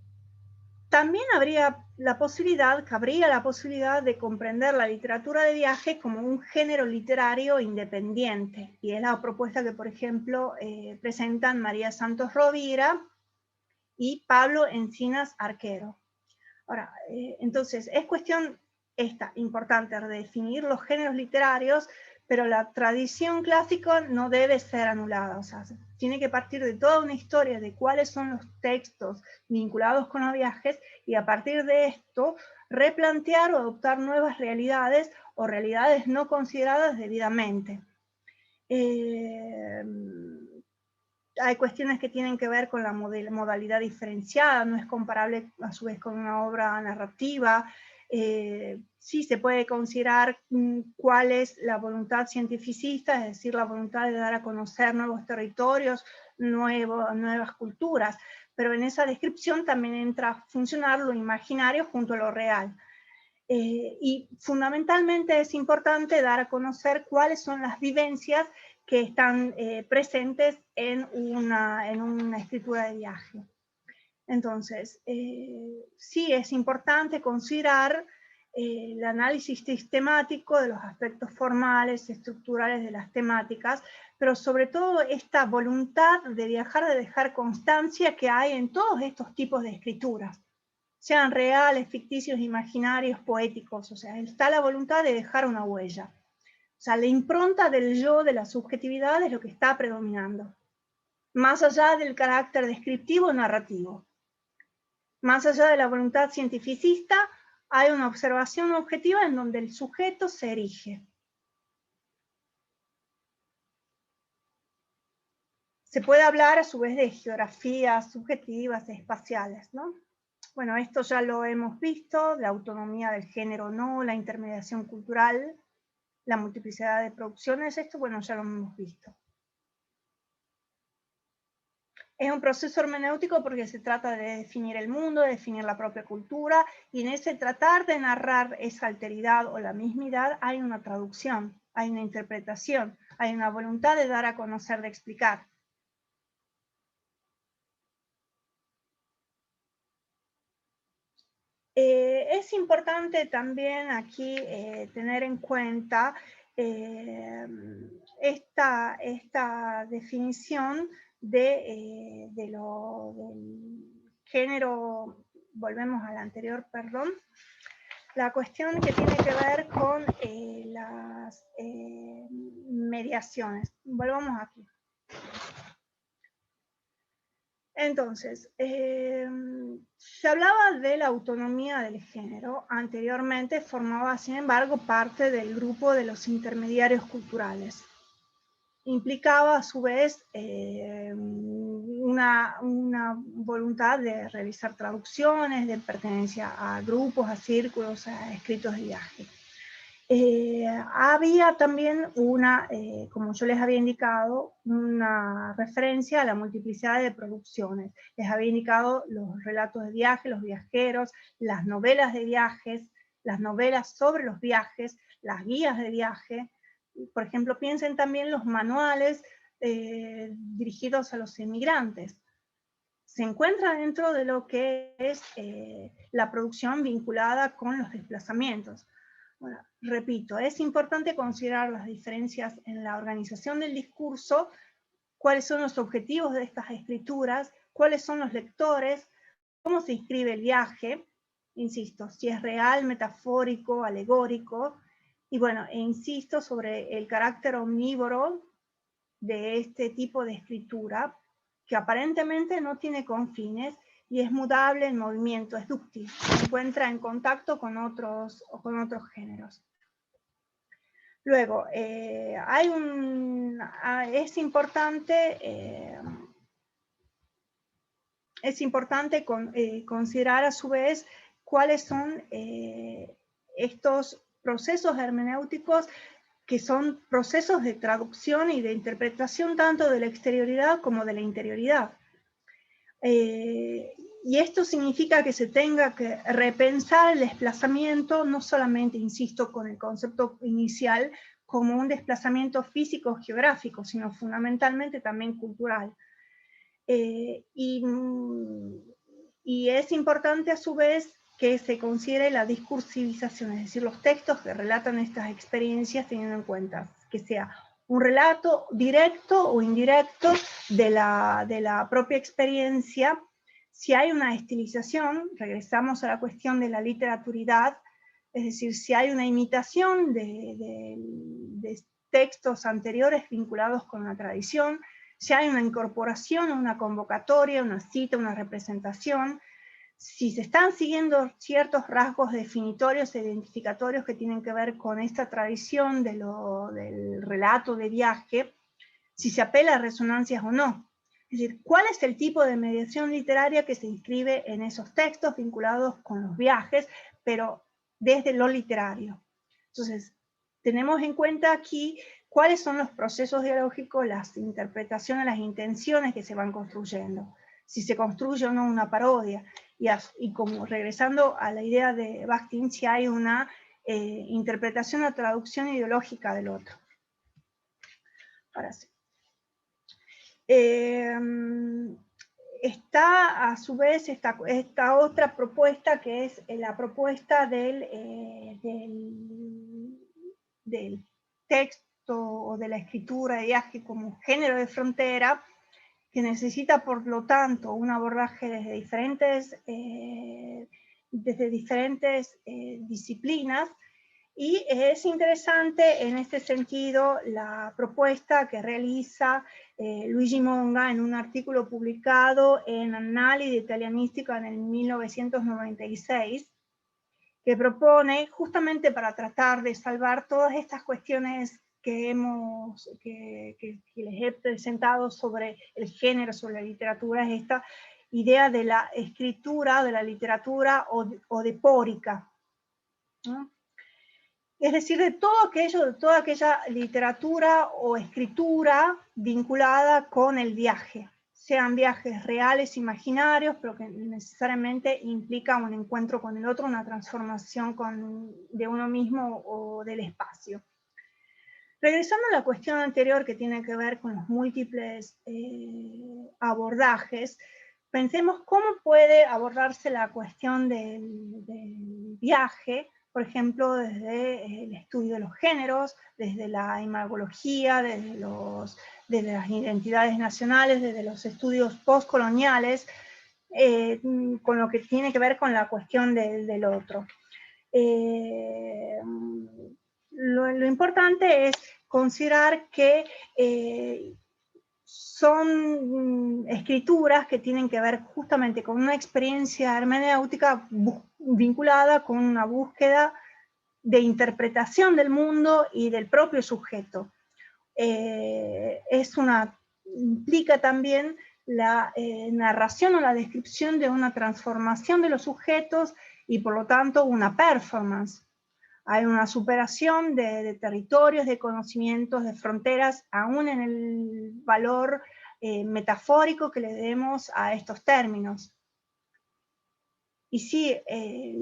También cabría la posibilidad de comprender la literatura de viaje como un género literario independiente, y es la propuesta que, por ejemplo, presentan María Santos Rovira y Pablo Encinas Arquero. Ahora, entonces, es cuestión importante redefinir los géneros literarios, pero la tradición clásica no debe ser anulada, o sea, tiene que partir de toda una historia de cuáles son los textos vinculados con los viajes, y a partir de esto replantear o adoptar nuevas realidades o realidades no consideradas debidamente. Hay cuestiones que tienen que ver con la modalidad diferenciada, no es comparable a su vez con una obra narrativa. Sí se puede considerar cuál es la voluntad cientificista, es decir, la voluntad de dar a conocer nuevos territorios, nuevas culturas, pero en esa descripción también entra a funcionar lo imaginario junto a lo real. Y fundamentalmente es importante dar a conocer cuáles son las vivencias que están presentes en una escritura de viaje. Entonces, sí es importante considerar el análisis sistemático de los aspectos formales, estructurales de las temáticas, pero sobre todo esta voluntad de viajar, de dejar constancia que hay en todos estos tipos de escrituras, sean reales, ficticios, imaginarios, poéticos. O sea, está la voluntad de dejar una huella. O sea, la impronta del yo, de la subjetividad, es lo que está predominando, más allá del carácter descriptivo o narrativo. Más allá de la voluntad cientificista, hay una observación objetiva en donde el sujeto se erige. Se puede hablar a su vez de geografías subjetivas, espaciales, ¿no? Bueno, esto ya lo hemos visto, la autonomía del género no, la intermediación cultural, la multiplicidad de producciones, esto, bueno, ya lo hemos visto. Es un proceso hermenéutico porque se trata de definir el mundo, de definir la propia cultura, y en ese tratar de narrar esa alteridad o la mismidad hay una traducción, hay una interpretación, hay una voluntad de dar a conocer, de explicar. Es importante también aquí tener en cuenta esta definición del género. Volvemos a la anterior, perdón. La cuestión que tiene que ver con las mediaciones. Volvamos aquí. Entonces, se hablaba de la autonomía del género. Anteriormente formaba, sin embargo, parte del grupo de los intermediarios culturales. Implicaba, a su vez, una voluntad de realizar traducciones, de pertenencia a grupos, a círculos, a escritos de viaje. Había también como yo les había indicado, una referencia a la multiplicidad de producciones. Les había indicado los relatos de viaje, los viajeros, las novelas de viajes, las novelas sobre los viajes, las guías de viaje. Por ejemplo, piensen también los manuales dirigidos a los inmigrantes. Se encuentra dentro de lo que es la producción vinculada con los desplazamientos. Bueno, repito, es importante considerar las diferencias en la organización del discurso, cuáles son los objetivos de estas escrituras, cuáles son los lectores, cómo se inscribe el viaje, insisto, si es real, metafórico, alegórico, y bueno, insisto sobre el carácter omnívoro de este tipo de escritura, que aparentemente no tiene confines y es mudable en movimiento, es dúctil, se encuentra en contacto con otros géneros. Luego, es importante considerar a su vez cuáles son estos procesos hermenéuticos, que son procesos de traducción y de interpretación tanto de la exterioridad como de la interioridad. Y esto significa que se tenga que repensar el desplazamiento, no solamente, insisto, con el concepto inicial, como un desplazamiento físico-geográfico, sino fundamentalmente también cultural. Y Y es importante a su vez que se considere la discursivización, es decir, los textos que relatan estas experiencias teniendo en cuenta que sea un relato directo o indirecto de la propia experiencia. Si hay una estilización, regresamos a la cuestión de la literaturidad, es decir, si hay una imitación de textos anteriores vinculados con la tradición, si hay una incorporación, una convocatoria, una cita, una representación, si se están siguiendo ciertos rasgos definitorios e identificatorios que tienen que ver con esta tradición del relato de viaje, si se apela a resonancias o no. Es decir, ¿cuál es el tipo de mediación literaria que se inscribe en esos textos vinculados con los viajes, pero desde lo literario? Entonces, tenemos en cuenta aquí cuáles son los procesos dialógicos, las interpretaciones, las intenciones que se van construyendo. Si se construye o no una parodia. Y como regresando a la idea de Bakhtin, si hay una interpretación o traducción ideológica del otro. Ahora sí. Está a su vez esta otra propuesta que es la propuesta del texto o de la escritura de viaje como género de frontera, que necesita por lo tanto un abordaje desde diferentes disciplinas. Y es interesante en este sentido la propuesta que realiza Luigi Monga en un artículo publicado en Annali di Italianistica en el 1996, que propone, justamente para tratar de salvar todas estas cuestiones que les he presentado sobre el género, sobre la literatura, es esta idea de la escritura, de la literatura o de pórica, ¿no? Es decir, de toda aquella literatura o escritura vinculada con el viaje, sean viajes reales, imaginarios, pero que necesariamente implica un encuentro con el otro, una transformación de uno mismo o del espacio. Regresando a la cuestión anterior que tiene que ver con los múltiples abordajes, pensemos cómo puede abordarse la cuestión del viaje, por ejemplo, desde el estudio de los géneros, desde la imagología, desde las identidades nacionales, desde los estudios postcoloniales, con lo que tiene que ver con la cuestión del otro. Lo importante es considerar que son escrituras que tienen que ver justamente con una experiencia hermenéutica vinculada con una búsqueda de interpretación del mundo y del propio sujeto. Implica también la narración o la descripción de una transformación de los sujetos y por lo tanto una performance. Hay una superación de territorios, de conocimientos, de fronteras, aún en el valor metafórico que le demos a estos términos. Y sí,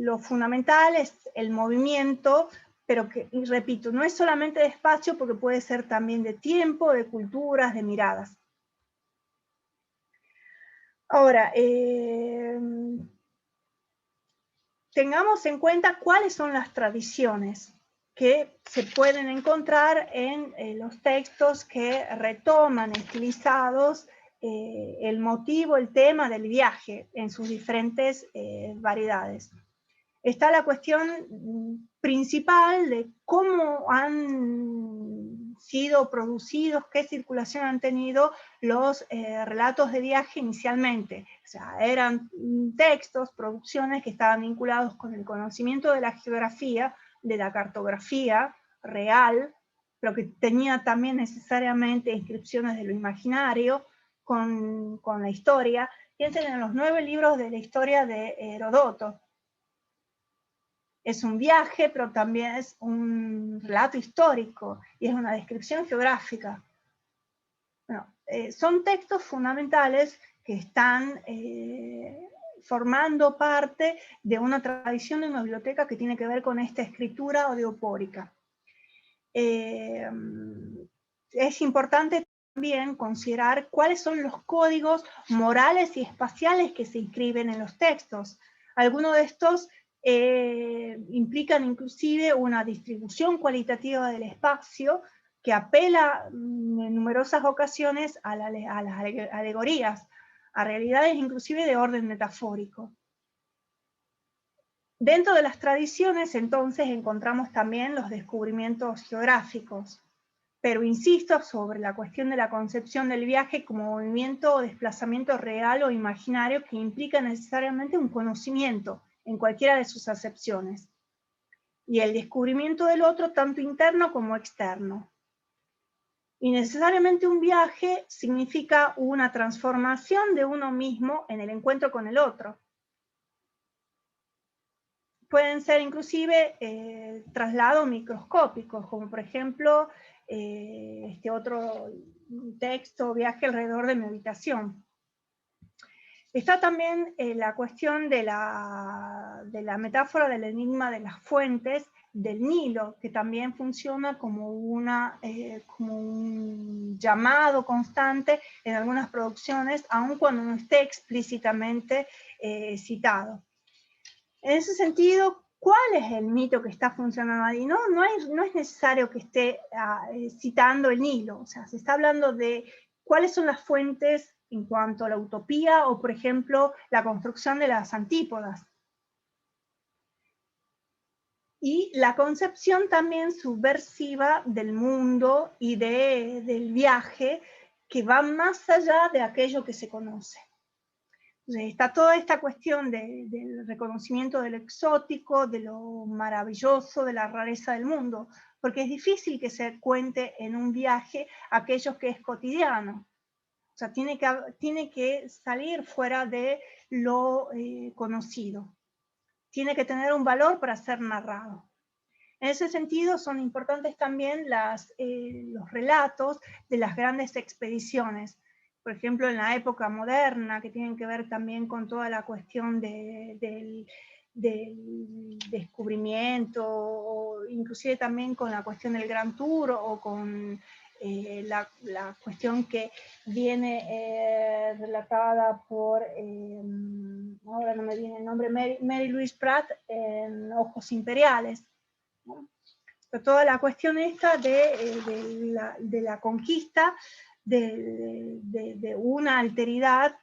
lo fundamental es el movimiento, pero que, y repito, no es solamente de espacio, porque puede ser también de tiempo, de culturas, de miradas. Ahora, tengamos en cuenta cuáles son las tradiciones que se pueden encontrar en los textos que retoman estilizados el motivo, el tema del viaje en sus diferentes variedades. Está la cuestión principal de cómo han sido producidos, qué circulación han tenido los relatos de viaje inicialmente. O sea, eran textos, producciones que estaban vinculados con el conocimiento de la geografía, de la cartografía real, pero que tenía también necesariamente inscripciones de lo imaginario con la historia. Piensen en los 9 libros de la historia de Heródoto. Es un viaje, pero también es un relato histórico y es una descripción geográfica. Bueno, son textos fundamentales que están formando parte de una tradición de una biblioteca que tiene que ver con esta escritura odeopórica. Es importante también considerar cuáles son los códigos morales y espaciales que se inscriben en los textos. Algunos de estos implican inclusive una distribución cualitativa del espacio que apela en numerosas ocasiones a las alegorías, a realidades inclusive de orden metafórico. Dentro de las tradiciones, entonces, encontramos también los descubrimientos geográficos, pero insisto sobre la cuestión de la concepción del viaje como movimiento o desplazamiento real o imaginario que implica necesariamente un conocimiento en cualquiera de sus acepciones, y el descubrimiento del otro tanto interno como externo. Y necesariamente un viaje significa una transformación de uno mismo en el encuentro con el otro. Pueden ser inclusive traslados microscópicos, como por ejemplo este otro texto, Viaje alrededor de mi habitación. Está también la cuestión de la metáfora del enigma de las fuentes del Nilo, que también funciona como un llamado constante en algunas producciones, aun cuando no esté explícitamente citado. En ese sentido, ¿cuál es el mito que está funcionando ahí? No es necesario que esté citando el Nilo, o sea, se está hablando de cuáles son las fuentes en cuanto a la utopía o, por ejemplo, la construcción de las antípodas. Y la concepción también subversiva del mundo y del viaje que va más allá de aquello que se conoce. Está toda esta cuestión del reconocimiento de lo exótico, de lo maravilloso, de la rareza del mundo, porque es difícil que se cuente en un viaje aquello que es cotidiano. O sea, tiene que salir fuera de lo conocido. Tiene que tener un valor para ser narrado. En ese sentido, son importantes también los relatos de las grandes expediciones. Por ejemplo, en la época moderna, que tienen que ver también con toda la cuestión del descubrimiento, o inclusive también con la cuestión del Gran Tour, o con la cuestión que viene relatada por, ahora no me viene el nombre, Mary Louise Pratt en Ojos Imperiales. Toda la cuestión esta de la conquista de una alteridad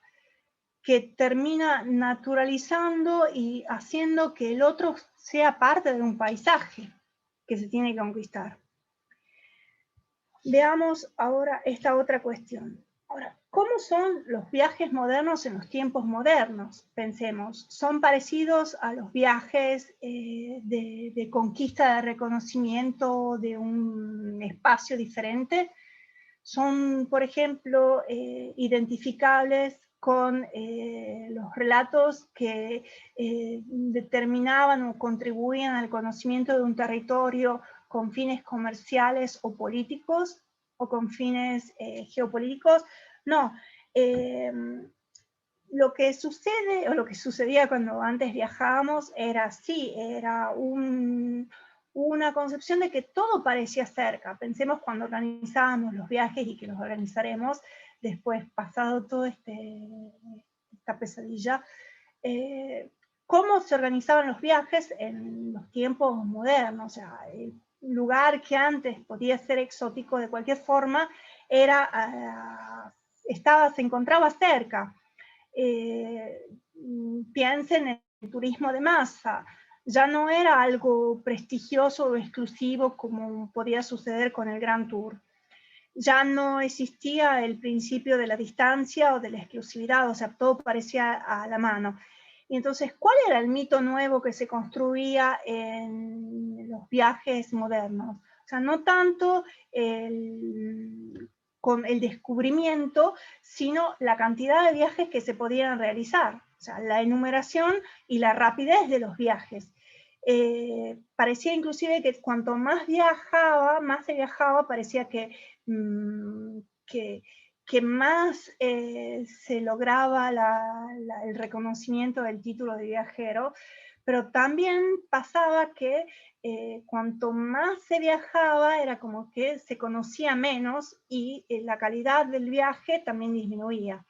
que termina naturalizando y haciendo que el otro sea parte de un paisaje que se tiene que conquistar. Veamos ahora esta otra cuestión. Ahora, ¿cómo son los viajes modernos en los tiempos modernos? Pensemos, ¿son parecidos a los viajes de conquista, de reconocimiento de un espacio diferente? ¿Son, por ejemplo, identificables con los relatos que determinaban o contribuían al conocimiento de un territorio con fines comerciales o políticos, o con fines geopolíticos? No. Lo que sucede, o lo que sucedía cuando antes viajábamos, era así, era una concepción de que todo parecía cerca. Pensemos cuando organizábamos los viajes, y que los organizaremos después, pasado toda esta pesadilla, cómo se organizaban los viajes en los tiempos modernos. O sea, el lugar que antes podía ser exótico de cualquier forma se encontraba cerca. Piensen en el turismo de masa. Ya no era algo prestigioso o exclusivo como podía suceder con el Gran Tour. Ya no existía el principio de la distancia o de la exclusividad, o sea, todo parecía a la mano. Y entonces, ¿cuál era el mito nuevo que se construía en los viajes modernos? O sea, no tanto con el descubrimiento, sino la cantidad de viajes que se podían realizar, o sea, la enumeración y la rapidez de los viajes. Parecía inclusive que cuanto más se viajaba, parecía que más se lograba el reconocimiento del título de viajero, pero también pasaba que cuanto más se viajaba, era como que se conocía menos y la calidad del viaje también disminuía.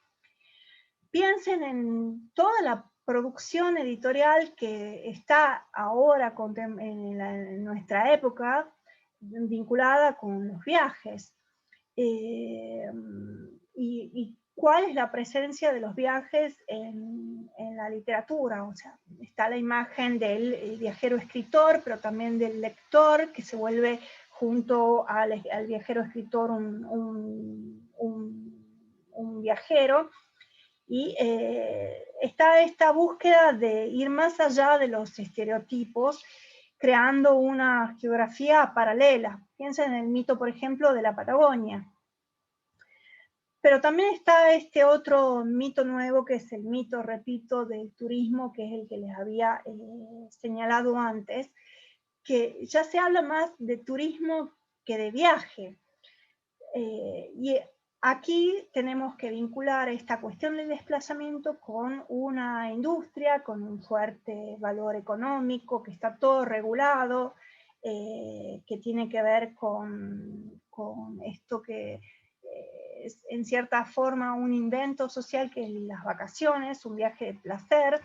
Piensen en toda la producción editorial que está ahora en nuestra época vinculada con los viajes. Y cuál es la presencia de los viajes en la literatura. O sea, está la imagen del viajero escritor, pero también del lector, que se vuelve junto al viajero escritor un viajero. Y está esta búsqueda de ir más allá de los estereotipos, creando una geografía paralela. Piensen en el mito, por ejemplo, de la Patagonia. Pero también está este otro mito nuevo, que es el mito, repito, del turismo, que es el que les había señalado antes, que ya se habla más de turismo que de viaje. Y aquí tenemos que vincular esta cuestión del desplazamiento con una industria, con un fuerte valor económico, que está todo regulado, que tiene que ver con esto que es en cierta forma un invento social, que es las vacaciones, un viaje de placer,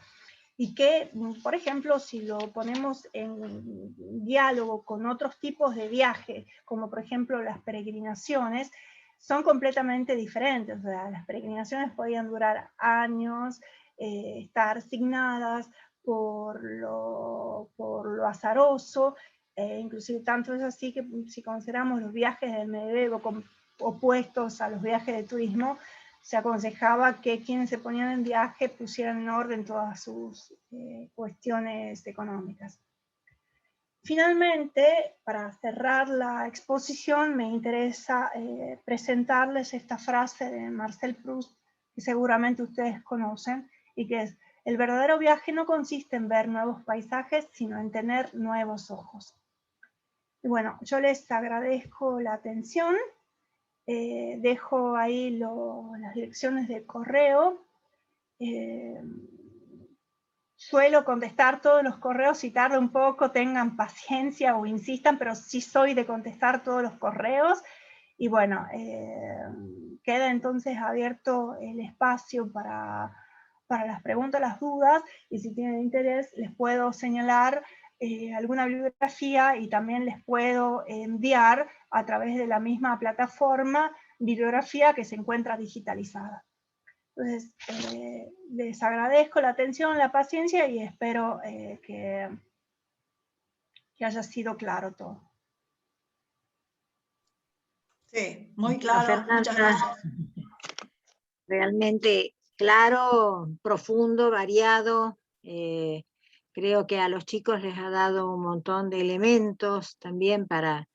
y que, por ejemplo, si lo ponemos en diálogo con otros tipos de viaje, como por ejemplo las peregrinaciones, son completamente diferentes. O sea, las peregrinaciones podían durar años, estar asignadas por lo azaroso, inclusive tanto es así que si consideramos los viajes del medievo opuestos a los viajes de turismo, se aconsejaba que quienes se ponían en viaje pusieran en orden todas sus cuestiones económicas. Finalmente, para cerrar la exposición, me interesa presentarles esta frase de Marcel Proust, que seguramente ustedes conocen, y que es: el verdadero viaje no consiste en ver nuevos paisajes, sino en tener nuevos ojos. Y bueno, yo les agradezco la atención. Dejo ahí las direcciones de correo. Suelo contestar todos los correos, si tarda un poco, tengan paciencia o insistan, pero sí soy de contestar todos los correos. Y bueno, queda entonces abierto el espacio para las preguntas, las dudas, y si tienen interés les puedo señalar alguna bibliografía, y también les puedo enviar a través de la misma plataforma bibliografía que se encuentra digitalizada. Entonces, les agradezco la atención, la paciencia, y espero que haya sido claro todo. Sí, muy claro. Fernanda, muchas gracias. Realmente claro, profundo, variado. Creo que a los chicos les ha dado un montón de elementos también para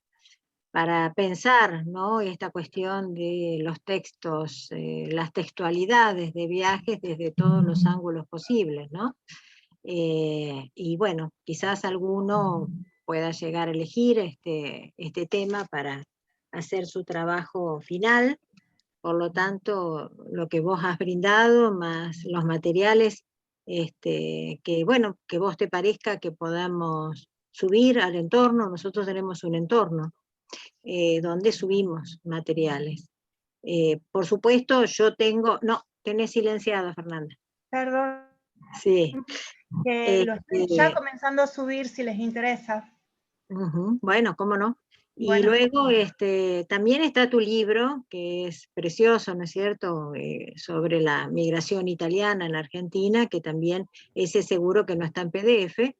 pensar, ¿no? Esta cuestión de los textos, las textualidades de viajes desde todos los ángulos posibles, ¿no? Y bueno, quizás alguno pueda llegar a elegir este tema para hacer su trabajo final. Por lo tanto, lo que vos has brindado, más los materiales, que bueno, que vos te parezca que podamos subir al entorno. Nosotros tenemos un entorno donde subimos materiales. Por supuesto, yo tengo... No, tenés silenciado, Fernanda. Perdón. Sí. Que lo estoy ya comenzando a subir, si les interesa. Bueno, cómo no. Y bueno, luego también está tu libro, que es precioso, ¿no es cierto?, sobre la migración italiana en la Argentina, que también ese seguro que no está en PDF,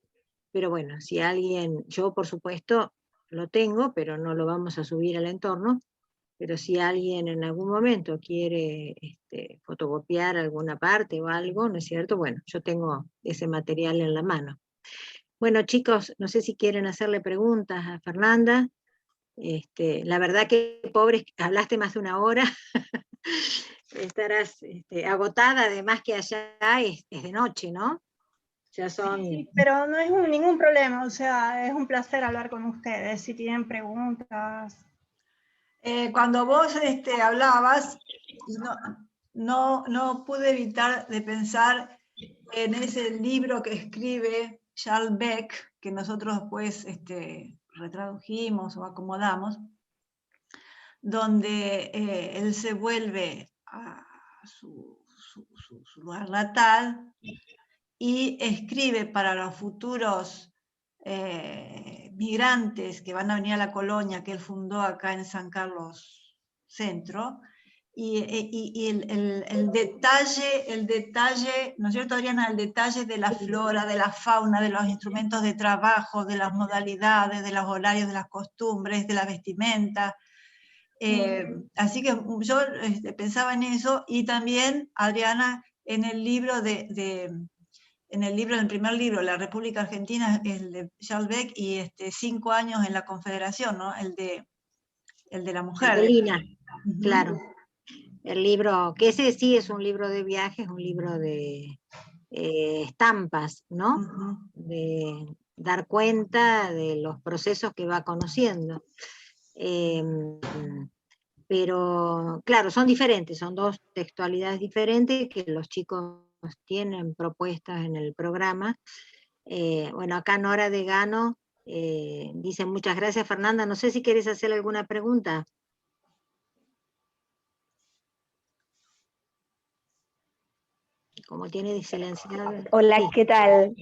pero bueno, si alguien, yo por supuesto lo tengo, pero no lo vamos a subir al entorno, pero si alguien en algún momento quiere fotocopiar alguna parte o algo, ¿no es cierto?, bueno, yo tengo ese material en la mano. Bueno, chicos, no sé si quieren hacerle preguntas a Fernanda. La verdad que, pobre, hablaste más de una hora. Estarás agotada, además que allá es de noche, ¿no? Ya son... Sí, pero no es ningún problema, o sea, es un placer hablar con ustedes, si tienen preguntas. Cuando vos hablabas, no pude evitar de pensar en ese libro que escribe Charles Beck, que nosotros después retradujimos o acomodamos, donde él se vuelve a su lugar natal y escribe para los futuros migrantes que van a venir a la colonia que él fundó acá en San Carlos Centro, y el detalle, ¿no es cierto, Adriana? El detalle de la flora, de la fauna, de los instrumentos de trabajo, de las modalidades, de los horarios, de las costumbres, de la vestimenta. Así que yo pensaba en eso, y también, Adriana, en el libro en el primer libro, La República Argentina, el de Charles Beck, y 5 años en la Confederación, ¿no? El de la mujer. Lina, claro. El libro, que ese sí es un libro de viajes, un libro de estampas, ¿no? De dar cuenta de los procesos que va conociendo. Pero, claro, son diferentes, son dos textualidades diferentes que los chicos tienen propuestas en el programa. Bueno, acá Nora de Gano dice muchas gracias, Fernanda. No sé si quieres hacer alguna pregunta. Como tiene silenciado. Hola, Sí. ¿qué tal?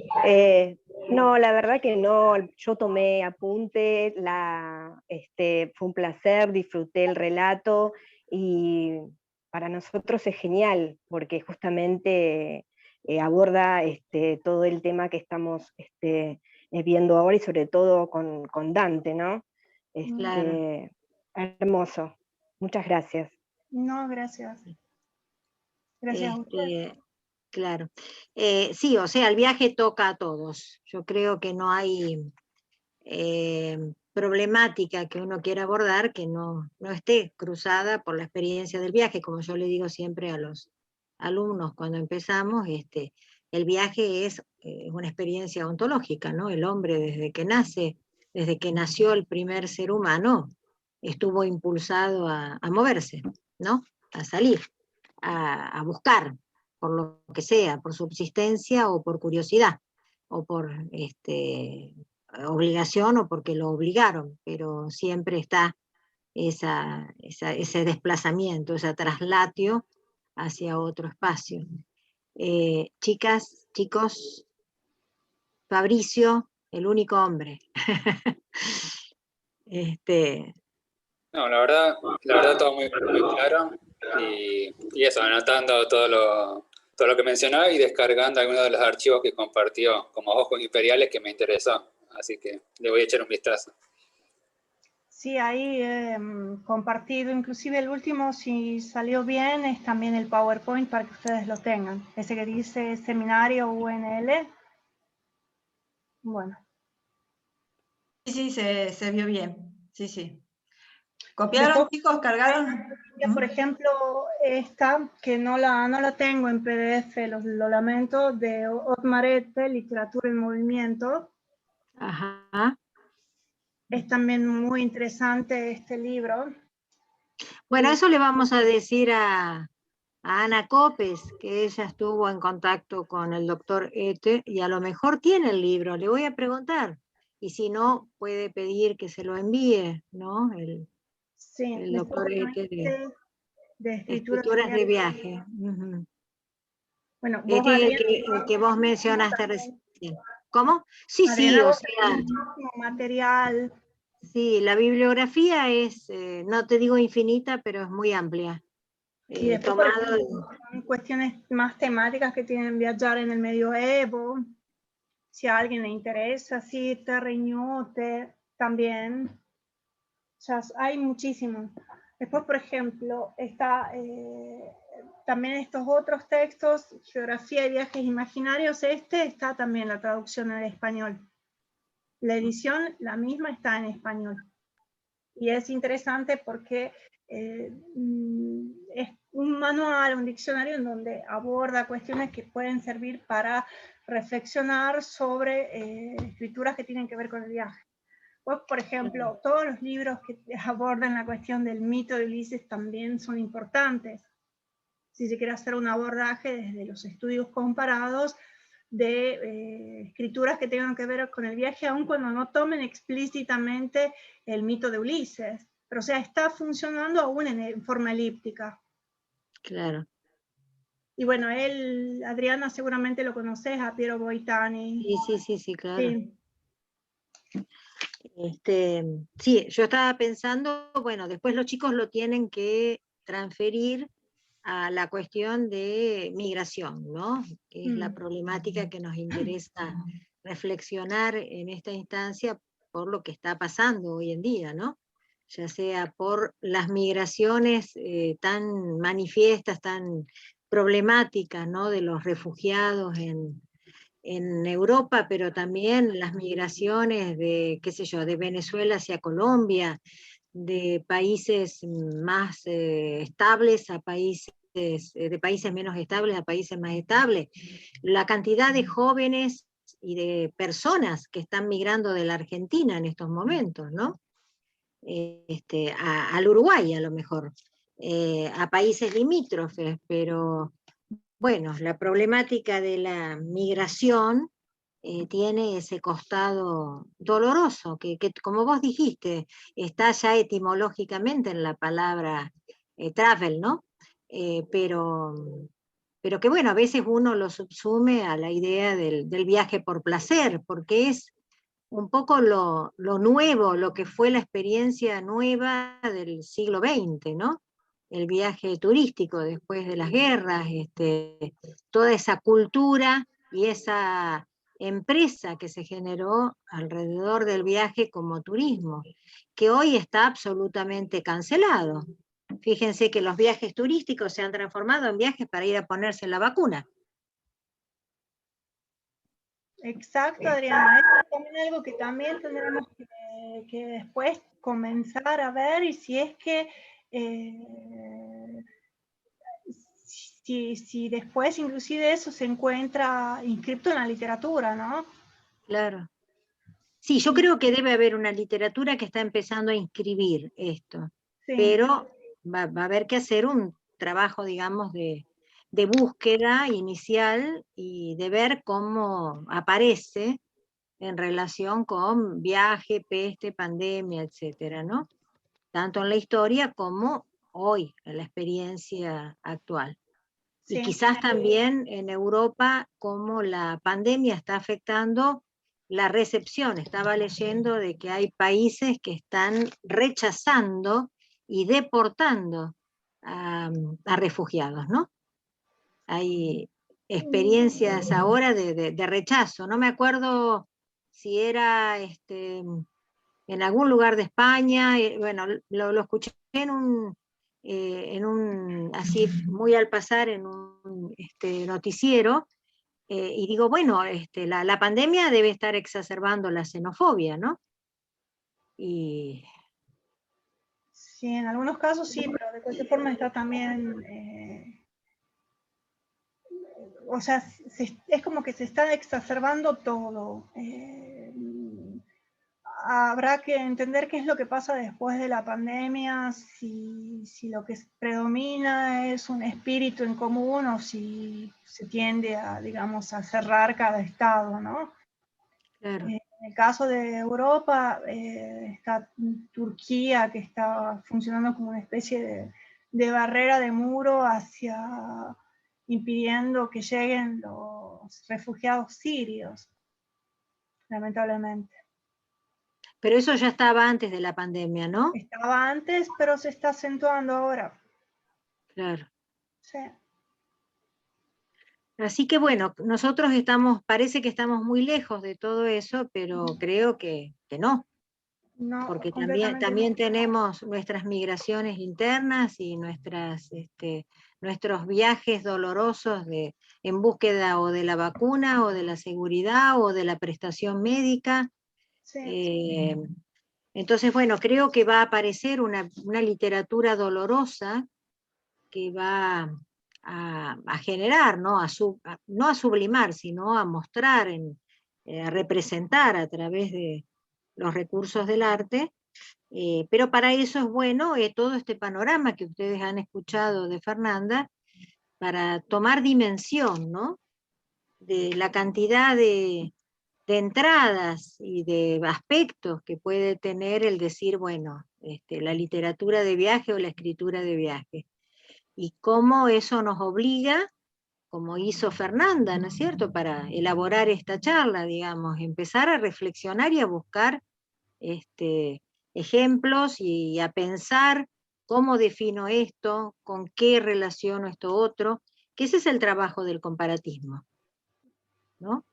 No, la verdad que no, yo tomé apunte, fue un placer, disfruté el relato, y para nosotros es genial, porque justamente aborda todo el tema que estamos viendo ahora, y sobre todo con Dante, ¿no? Claro. Hermoso, muchas gracias. No, gracias. Gracias a usted. Claro. Sí, o sea, el viaje toca a todos. Yo creo que no hay problemática que uno quiera abordar que no esté cruzada por la experiencia del viaje, como yo le digo siempre a los alumnos cuando empezamos, el viaje es una experiencia ontológica, ¿no? El hombre desde que nace, desde que nació el primer ser humano, estuvo impulsado a moverse, ¿no? A salir, a buscar, por lo que sea, por subsistencia o por curiosidad, o por obligación o porque lo obligaron, pero siempre está ese desplazamiento, ese traslatio hacia otro espacio. Chicas, chicos, Fabricio, el único hombre. No, la verdad todo muy claro, y eso, anotando todo lo que mencionaba y descargando algunos de los archivos que compartió como Ojos Imperiales, que me interesó, así que le voy a echar un vistazo. Sí, ahí compartido, inclusive el último, si salió bien, es también el PowerPoint para que ustedes lo tengan. Ese que dice Seminario UNL. Bueno. Sí, se vio bien. Sí. ¿Copiaron, después, chicos? ¿Cargaron? Por ejemplo, esta, que no la tengo en PDF, lo lamento, de Otmarete, Literatura en Movimiento. Ajá. Es también muy interesante este libro. Bueno, eso le vamos a decir a Ana Copes, que ella estuvo en contacto con el doctor Ete, y a lo mejor tiene el libro, le voy a preguntar. Y si no, puede pedir que se lo envíe, ¿no? El doctor Ete de escrituras de viaje. Uh-huh. Bueno, vos, el que vos mencionaste recién. ¿Cómo? Sí, Adriana, sí, o sea, material. Sí, la bibliografía es, no te digo infinita, pero es muy amplia. Y después, por ejemplo, son cuestiones más temáticas que tienen viajar en el medioevo. Si a alguien le interesa, sí, Terreñote también. Ya hay muchísimos. Después, por ejemplo, está también estos otros textos, Geografía y Viajes Imaginarios. Está también la traducción en español. La edición, la misma, está en español. Y es interesante porque es un manual, un diccionario en donde aborda cuestiones que pueden servir para reflexionar sobre escrituras que tienen que ver con el viaje. Pues, por ejemplo, todos los libros que abordan la cuestión del mito de Ulises también son importantes. Si se quiere hacer un abordaje desde los estudios comparados, de escrituras que tengan que ver con el viaje, aun cuando no tomen explícitamente el mito de Ulises. Pero o sea, está funcionando aún en forma elíptica. Claro. Y bueno, él, Adriana, seguramente lo conoces, a Piero Boitani. Sí, claro. Sí. Sí, yo estaba pensando, bueno, después los chicos lo tienen que transferir a la cuestión de migración, ¿no? Que es la problemática que nos interesa reflexionar en esta instancia por lo que está pasando hoy en día, ¿no? Ya sea por las migraciones tan manifiestas, tan problemáticas, ¿no? De los refugiados en Europa, pero también las migraciones de, qué sé yo, de Venezuela hacia Colombia, de países más estables a países, de países menos estables a países más estables. La cantidad de jóvenes y de personas que están migrando de la Argentina en estos momentos, ¿no? Al Uruguay a lo mejor, a países limítrofes, pero bueno, la problemática de la migración tiene ese costado doloroso, que como vos dijiste, está ya etimológicamente en la palabra travel, ¿no? Pero que bueno, a veces uno lo subsume a la idea del viaje por placer, porque es un poco lo nuevo, lo que fue la experiencia nueva del siglo XX, ¿no? El viaje turístico después de las guerras, toda esa cultura y esa empresa que se generó alrededor del viaje como turismo, que hoy está absolutamente cancelado. Fíjense que los viajes turísticos se han transformado en viajes para ir a ponerse la vacuna. Exacto, Adriana. Es también algo que también tendremos que después comenzar a ver, y si es que si después inclusive eso se encuentra inscripto en la literatura, ¿no? Claro. Sí, yo creo que debe haber una literatura que está empezando a inscribir esto, sí. Pero va a haber que hacer un trabajo, digamos, de búsqueda inicial y de ver cómo aparece en relación con viaje, peste, pandemia, etcétera, ¿no? Tanto en la historia como hoy, en la experiencia actual. Sí. Y quizás también en Europa, cómo la pandemia está afectando la recepción. Estaba leyendo de que hay países que están rechazando y deportando a refugiados, ¿no? Hay experiencias ahora de rechazo. No me acuerdo si era en algún lugar de España, bueno, lo escuché en un, así muy al pasar, en un noticiero, y digo, bueno, la pandemia debe estar exacerbando la xenofobia, ¿no? Y... Sí, en algunos casos sí, pero de cualquier forma está también... o sea, es como que se está exacerbando todo. Habrá que entender qué es lo que pasa después de la pandemia, si lo que predomina es un espíritu en común o si se tiende a, digamos, a cerrar cada estado, ¿no? Claro. En el caso de Europa, está Turquía, que está funcionando como una especie de barrera de muro hacia impidiendo que lleguen los refugiados sirios, lamentablemente. Pero eso ya estaba antes de la pandemia, ¿no? Estaba antes, pero se está acentuando ahora. Claro. Sí. Así que bueno, nosotros parece que estamos muy lejos de todo eso, pero creo que no. No, porque también tenemos nuestras migraciones internas y nuestros viajes dolorosos en búsqueda o de la vacuna o de la seguridad o de la prestación médica. Sí. Entonces, bueno, creo que va a aparecer una literatura dolorosa que va a generar, ¿no? No a sublimar, sino a mostrar, a representar a través de los recursos del arte, pero para eso es bueno todo este panorama que ustedes han escuchado de Fernanda, para tomar dimensión, ¿no? la cantidad de entradas y de aspectos que puede tener el decir, bueno, la literatura de viaje o la escritura de viaje. Y cómo eso nos obliga, como hizo Fernanda, ¿no es cierto?, para elaborar esta charla, digamos, empezar a reflexionar y a buscar ejemplos y a pensar cómo defino esto, con qué relaciono esto otro, que ese es el trabajo del comparatismo, ¿no?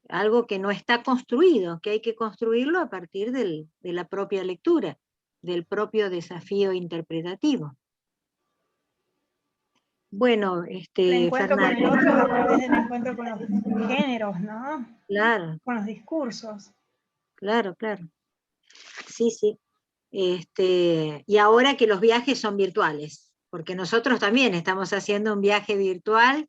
Algo que no está construido, que hay que construirlo a partir de la propia lectura, del propio desafío interpretativo. Bueno, el encuentro Fernanda. con el otro a través del encuentro con los géneros, ¿no? Claro. Con los discursos. Claro, claro. Sí, sí. Y ahora que los viajes son virtuales, porque nosotros también estamos haciendo un viaje virtual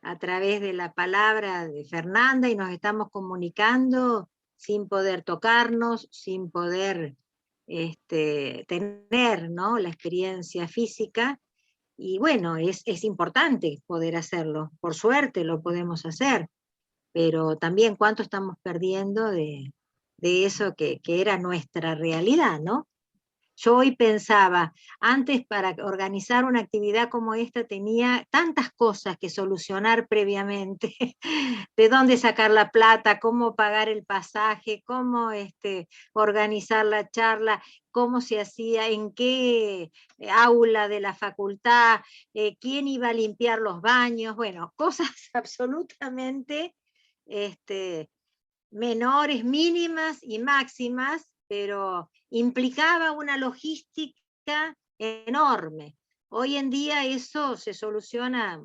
a través de la palabra de Fernanda y nos estamos comunicando sin poder tocarnos, sin poder tener, ¿no?, la experiencia física. Y bueno, es importante poder hacerlo, por suerte lo podemos hacer, pero también cuánto estamos perdiendo de eso que era nuestra realidad, ¿no? Yo hoy pensaba, antes para organizar una actividad como esta tenía tantas cosas que solucionar previamente, de dónde sacar la plata, cómo pagar el pasaje, cómo organizar la charla, cómo se hacía, en qué aula de la facultad, quién iba a limpiar los baños, bueno, cosas absolutamente menores, mínimas y máximas, pero implicaba una logística enorme. Hoy en día eso se soluciona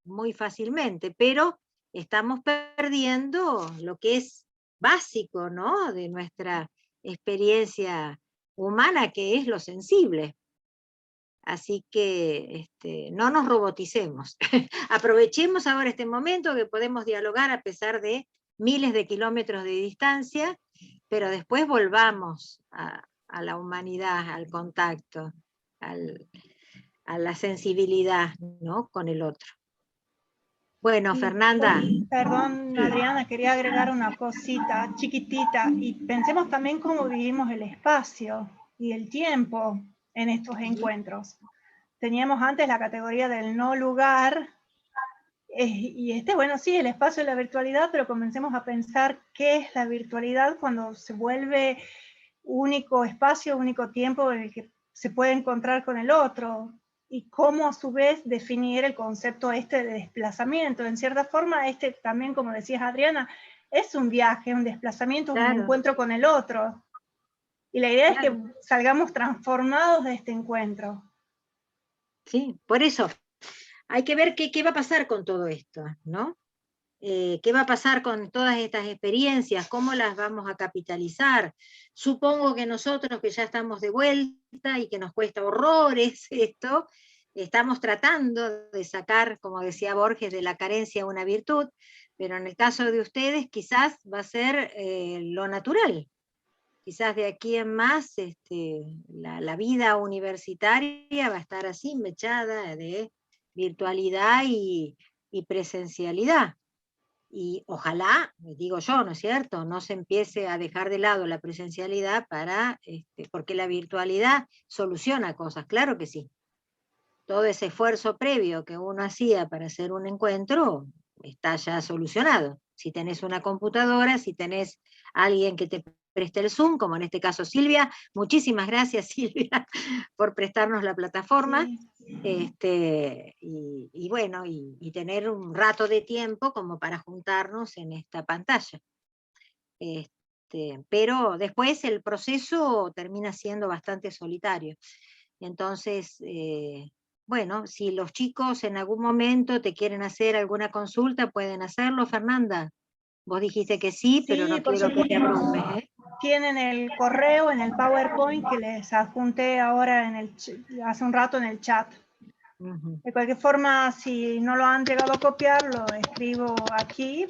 muy fácilmente, pero estamos perdiendo lo que es básico, ¿no?, de nuestra experiencia humana, que es lo sensible. Así que no nos roboticemos. Aprovechemos ahora este momento que podemos dialogar a pesar de miles de kilómetros de distancia, pero después volvamos a la humanidad, al contacto, a la sensibilidad, ¿no?, con el otro. Bueno, Fernanda. Perdón, Adriana, quería agregar una cosita chiquitita, y pensemos también cómo vivimos el espacio y el tiempo en estos encuentros. Teníamos antes la categoría del no lugar, y bueno, sí, el espacio y la virtualidad, pero comencemos a pensar qué es la virtualidad cuando se vuelve único espacio, único tiempo en el que se puede encontrar con el otro, y cómo a su vez definir el concepto de desplazamiento. En cierta forma, también, como decías, Adriana, es un viaje, un desplazamiento, claro, un encuentro con el otro. Y la idea, claro, es que salgamos transformados de este encuentro. Sí, por eso hay que ver qué va a pasar con todo esto, ¿no? ¿Qué va a pasar con todas estas experiencias? ¿Cómo las vamos a capitalizar? Supongo que nosotros, que ya estamos de vuelta y que nos cuesta horrores esto, estamos tratando de sacar, como decía Borges, de la carencia una virtud, pero en el caso de ustedes quizás va a ser lo natural. Quizás de aquí en más la vida universitaria va a estar así, mechada de virtualidad y presencialidad. Y ojalá, digo yo, ¿no es cierto?, no se empiece a dejar de lado la presencialidad porque la virtualidad soluciona cosas, claro que sí. Todo ese esfuerzo previo que uno hacía para hacer un encuentro está ya solucionado. Si tenés una computadora, si tenés alguien que te preste el Zoom, como en este caso Silvia, muchísimas gracias, Silvia, por prestarnos la plataforma. Sí. Y bueno, y tener un rato de tiempo como para juntarnos en esta pantalla. Pero después el proceso termina siendo bastante solitario. Entonces, bueno, si los chicos en algún momento te quieren hacer alguna consulta, pueden hacerlo, Fernanda. Vos dijiste que sí, pero no quiero que te abrumes, ¿eh? Tienen el correo en el PowerPoint que les adjunté ahora hace un rato en el chat. De cualquier forma, si no lo han llegado a copiar, lo escribo aquí.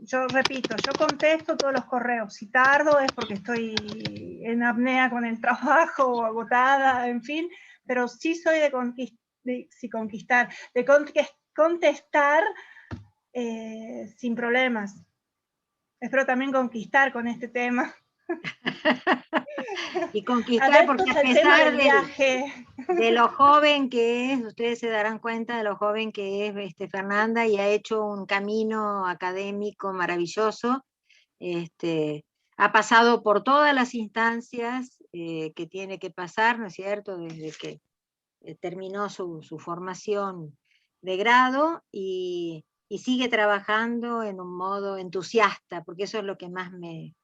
Yo repito, yo contesto todos los correos. Si tardo es porque estoy en apnea con el trabajo o agotada, en fin, pero sí soy de contestar sin problemas. Espero también conquistar con este tema. Y conquistar, porque a pesar viaje. de lo joven que es, ustedes se darán cuenta de lo joven que es Fernanda, y ha hecho un camino académico maravilloso. Ha pasado por todas las instancias que tiene que pasar, ¿no es cierto?, desde que terminó su formación de grado, y sigue trabajando en un modo entusiasta, porque eso es lo que más me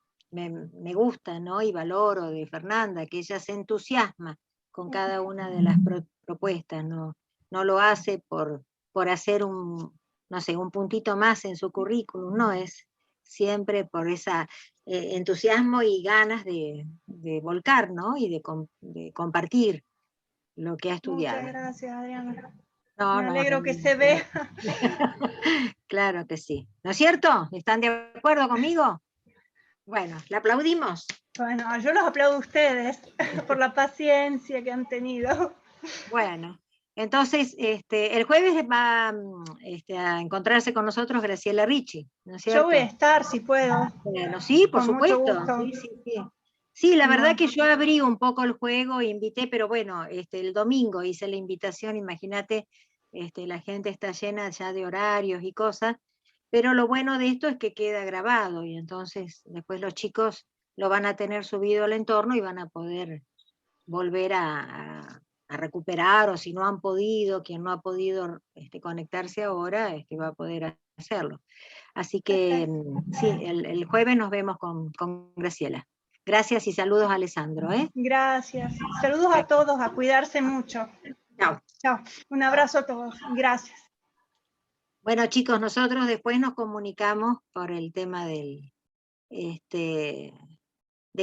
gusta, ¿no? Y valoro de Fernanda, que ella se entusiasma con cada una de las propuestas, no lo hace por hacer no sé, un puntito más en su currículum, no, es siempre por ese entusiasmo y ganas de volcar, ¿no? Y de compartir lo que ha estudiado. Muchas gracias, Adriana. No, me alegro que se vea. Claro que sí. ¿No es cierto? ¿Están de acuerdo conmigo? Bueno, ¿la aplaudimos? Bueno, yo los aplaudo a ustedes por la paciencia que han tenido. Bueno, entonces el jueves va a encontrarse con nosotros Graciela Ricci, ¿no es cierto? Yo voy a estar, si puedo. Bueno, sí, por con mucho supuesto. gusto. Sí. Sí, la verdad que yo abrí un poco el juego, invité, pero bueno, el domingo hice la invitación, imagínate, la gente está llena ya de horarios y cosas, pero lo bueno de esto es que queda grabado, y entonces después los chicos lo van a tener subido al entorno y van a poder volver a recuperar, o si no han podido, quien no ha podido conectarse ahora, va a poder hacerlo. Así que sí, el jueves nos vemos con Graciela. Gracias y saludos a Alessandro. Gracias. Saludos a todos, a cuidarse mucho. Chao. Chao. Un abrazo a todos. Gracias. Bueno, chicos, nosotros después nos comunicamos por el tema de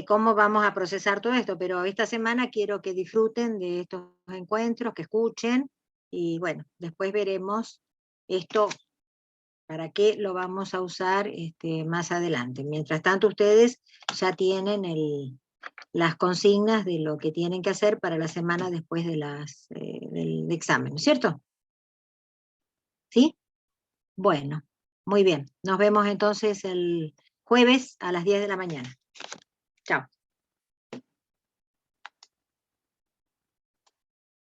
cómo vamos a procesar todo esto, pero esta semana quiero que disfruten de estos encuentros, que escuchen, y bueno, después veremos esto para qué lo vamos a usar más adelante. Mientras tanto, ustedes ya tienen las consignas de lo que tienen que hacer para la semana después de del examen, ¿no es cierto? ¿Sí? Bueno, muy bien. Nos vemos entonces el jueves a las 10 de la mañana.